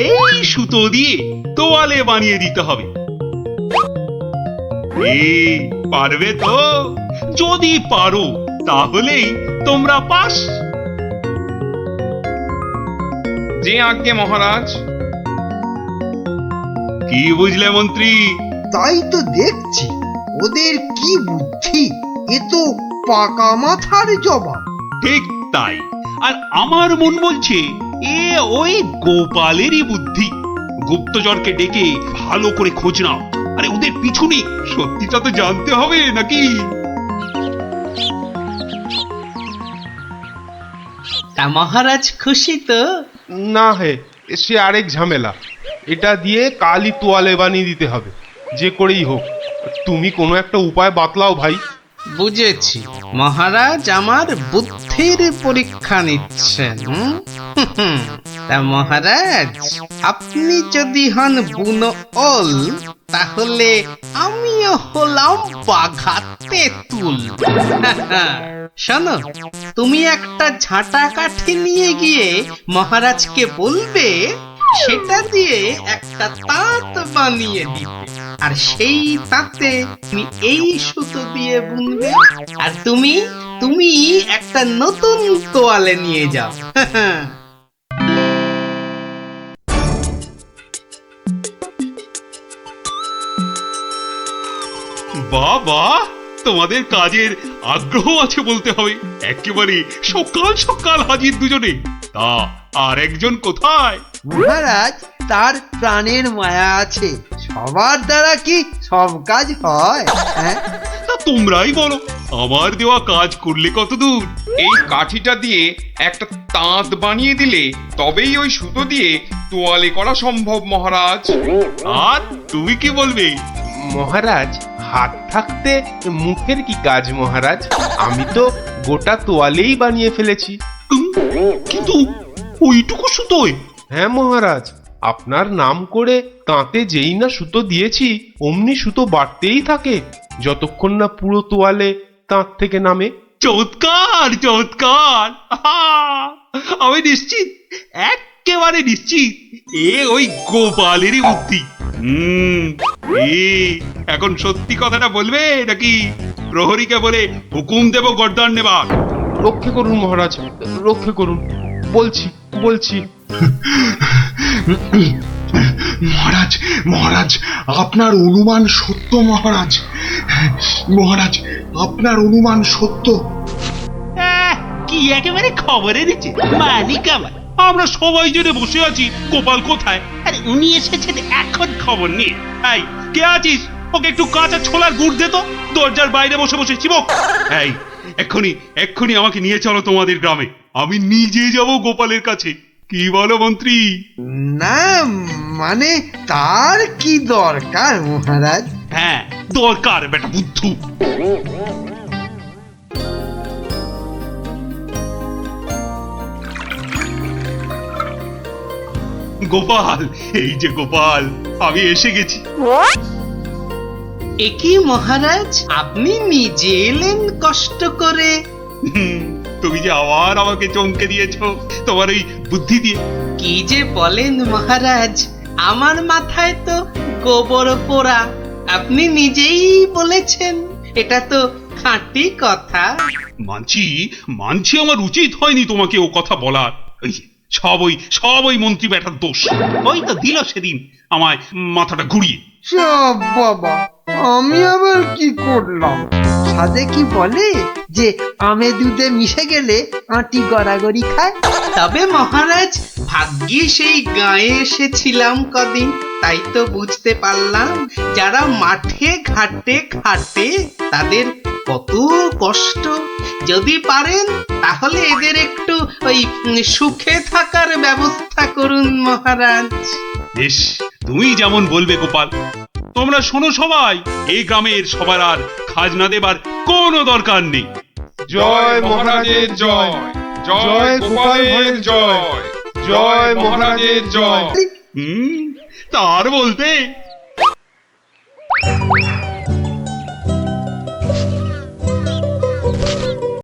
এই সুতো দিয়ে তোয়ালে বানিয়ে দিতে হবে। পারবে তো? যদি পারো তাহলেই তোমরা পাস। যে আজ্ঞে মহারাজ। কি বুঝলে মন্ত্রী? তাই তো দেখছি, ওদের কি বুদ্ধি! এ তো পাকা মাথার জবাব। ঠিক তাই। আর আমার মন বলছে এ ওই গোপালেরই বুদ্ধি। গুপ্তচরকে ডেকে ভালো করে খোঁজ নাও। আরে ওদের পিছনে সত্যিটা তো জানতে হবে নাকি? তা মহারাজ খুশি তো? না হে, সে আরেক ঝামেলা। এটা দিয়ে কালই তোয়ালে বানিয়ে দিতে হবে, যে করেই হোক। তুমি কোনো একটা উপায় বাতলাও ভাই। বুঝেছি, মহারাজ আমার বুদ্ধির পরীক্ষা নিচ্ছেন। তা মহারাজ, আপনি যদি হন বুনো ওল, তাহলে আমিও হলাম বাঘা তেঁতুল। শোনো, তুমি একটা ঝাঁটা কাঠি নিয়ে গিয়ে মহারাজকে বলবে সেটা দিয়ে একটা তাঁত বানিয়ে দিতে, আর সেই তাঁতে তুমি এই সুতো দিয়ে বুনবে, আর তুমি একটা নতুন তোয়ালে নিয়ে যাও। বাবা, তোমাদের কাজের আগ্রহ আছে বলতে হবে। একেবারে সকাল সকাল হাজির দুজনে। তা আর একজন কোথায়? মহারাজ, তার প্রাণের মায়া আছে। সবার দ্বারা কি সব কাজ হয়? তা তোমরাই বলো, আমার দেওয়া কাজ করলে কত দূর? এই কাঠিটা দিয়ে একটা তাঁত বানিয়ে দিলে তবেই ওই সুতো দিয়ে তোয়ালে করা সম্ভব মহারাজ। আর তুমি কি বলবে? মহারাজ, হাত থাকতে মুখের কি কাজ মহারাজ? আমি তো গোটা তোয়ালেই বানিয়ে ফেলেছি। কিন্তু ওইটুকু সুতোয়? হ্যাঁ মহারাজ, আপনার নাম করে তাঁতে যেই না সুতো দিয়েছি অমনি সুতো বাড়তেই থাকে, যতক্ষণ না পুরো তোয়ালে তাঁত থেকে নামে। চমৎকার চমৎকার। আমি নিশ্চিত, একেবারে নিশ্চিত এ ওই গোপালেরই বুদ্ধি। এখন সত্যি কথাটা বলবে নাকি প্রহরীকে বলে হুকুম দেব গর্দান নেবার? রক্ষে করুন মহারাজ, রক্ষে করুন। বলছি বলছি। মহারাজ, মহারাজ, আপনার অনুমান সত্য। মহারাজ, মহারাজ, আপনার অনুমান সত্য। কি একেবারে খবরে দিচ্ছে মালিক আমার। আমরা সবাই জেনে বসে আছি গোপাল কোথায়, আরে উনি এসেছেন এখন খবর নিয়ে। এই কে আছিস? ওকে একটু কাঁচা ছোলার গুড় দে তো, দরজার বাইরে বসে বসে চিবক। এই এক্ষুনি আমাকে নিয়ে চলো তোমাদের গ্রামে। আমি নিজে যাব গোপালের কাছে। কি বলো মন্ত্রী? না মানে তার কি দরকার মহারাজ? হ্যাঁ দরকার বেটা বুদ্ধু। গোপাল, এই যে গোপাল, আমি এসে গেছি। একই মহারাজ, আপনি নিজে এলেন কষ্ট করে? তুমি যে আবার আমাকে চমকে দিয়েছো তোমার ওই বুদ্ধি দিয়ে। কি যে বলেন মহারাজ, আমার মাথায় তো গোবর পোড়া। আপনি নিজেই বলেছেন, এটা তো খাঁটি কথা। মানছি আমার উচিত হয়নি তোমাকে ও কথা বলার। সব ওই মন্ত্রী ব্যাটার দোষ। ওই তো দিল সেদিন আমায় মাথাটা ঘুরিয়ে। সব বাবা, আমি আবার কি করলাম? সাধে কি বলে যে আমে দুধে মিশে গেলে আঁটি গড়াগড়ি খায়। তবে মহারাজ, ভাগ্যে সেই গায়ে এসেছিলাম কদিন, তাই তো বুঝতে পারলাম যারা মাঠে ঘাটে খাটে তাদের কত কষ্ট। যদি পারেন তাহলে এদের একটু ওই সুখে থাকার ব্যবস্থা করুন মহারাজ। বেশ, তুমি যেমন বলবে গোপাল। তোমরা শোনো সবাই, এই গ্রামের সবার আর খাজনা দেবার কোনো দরকার নেই। জয় মহারাজের জয়, জয় গোপাল ভাঁড়ের জয়, জয় মহারাজের জয়। তার বলতে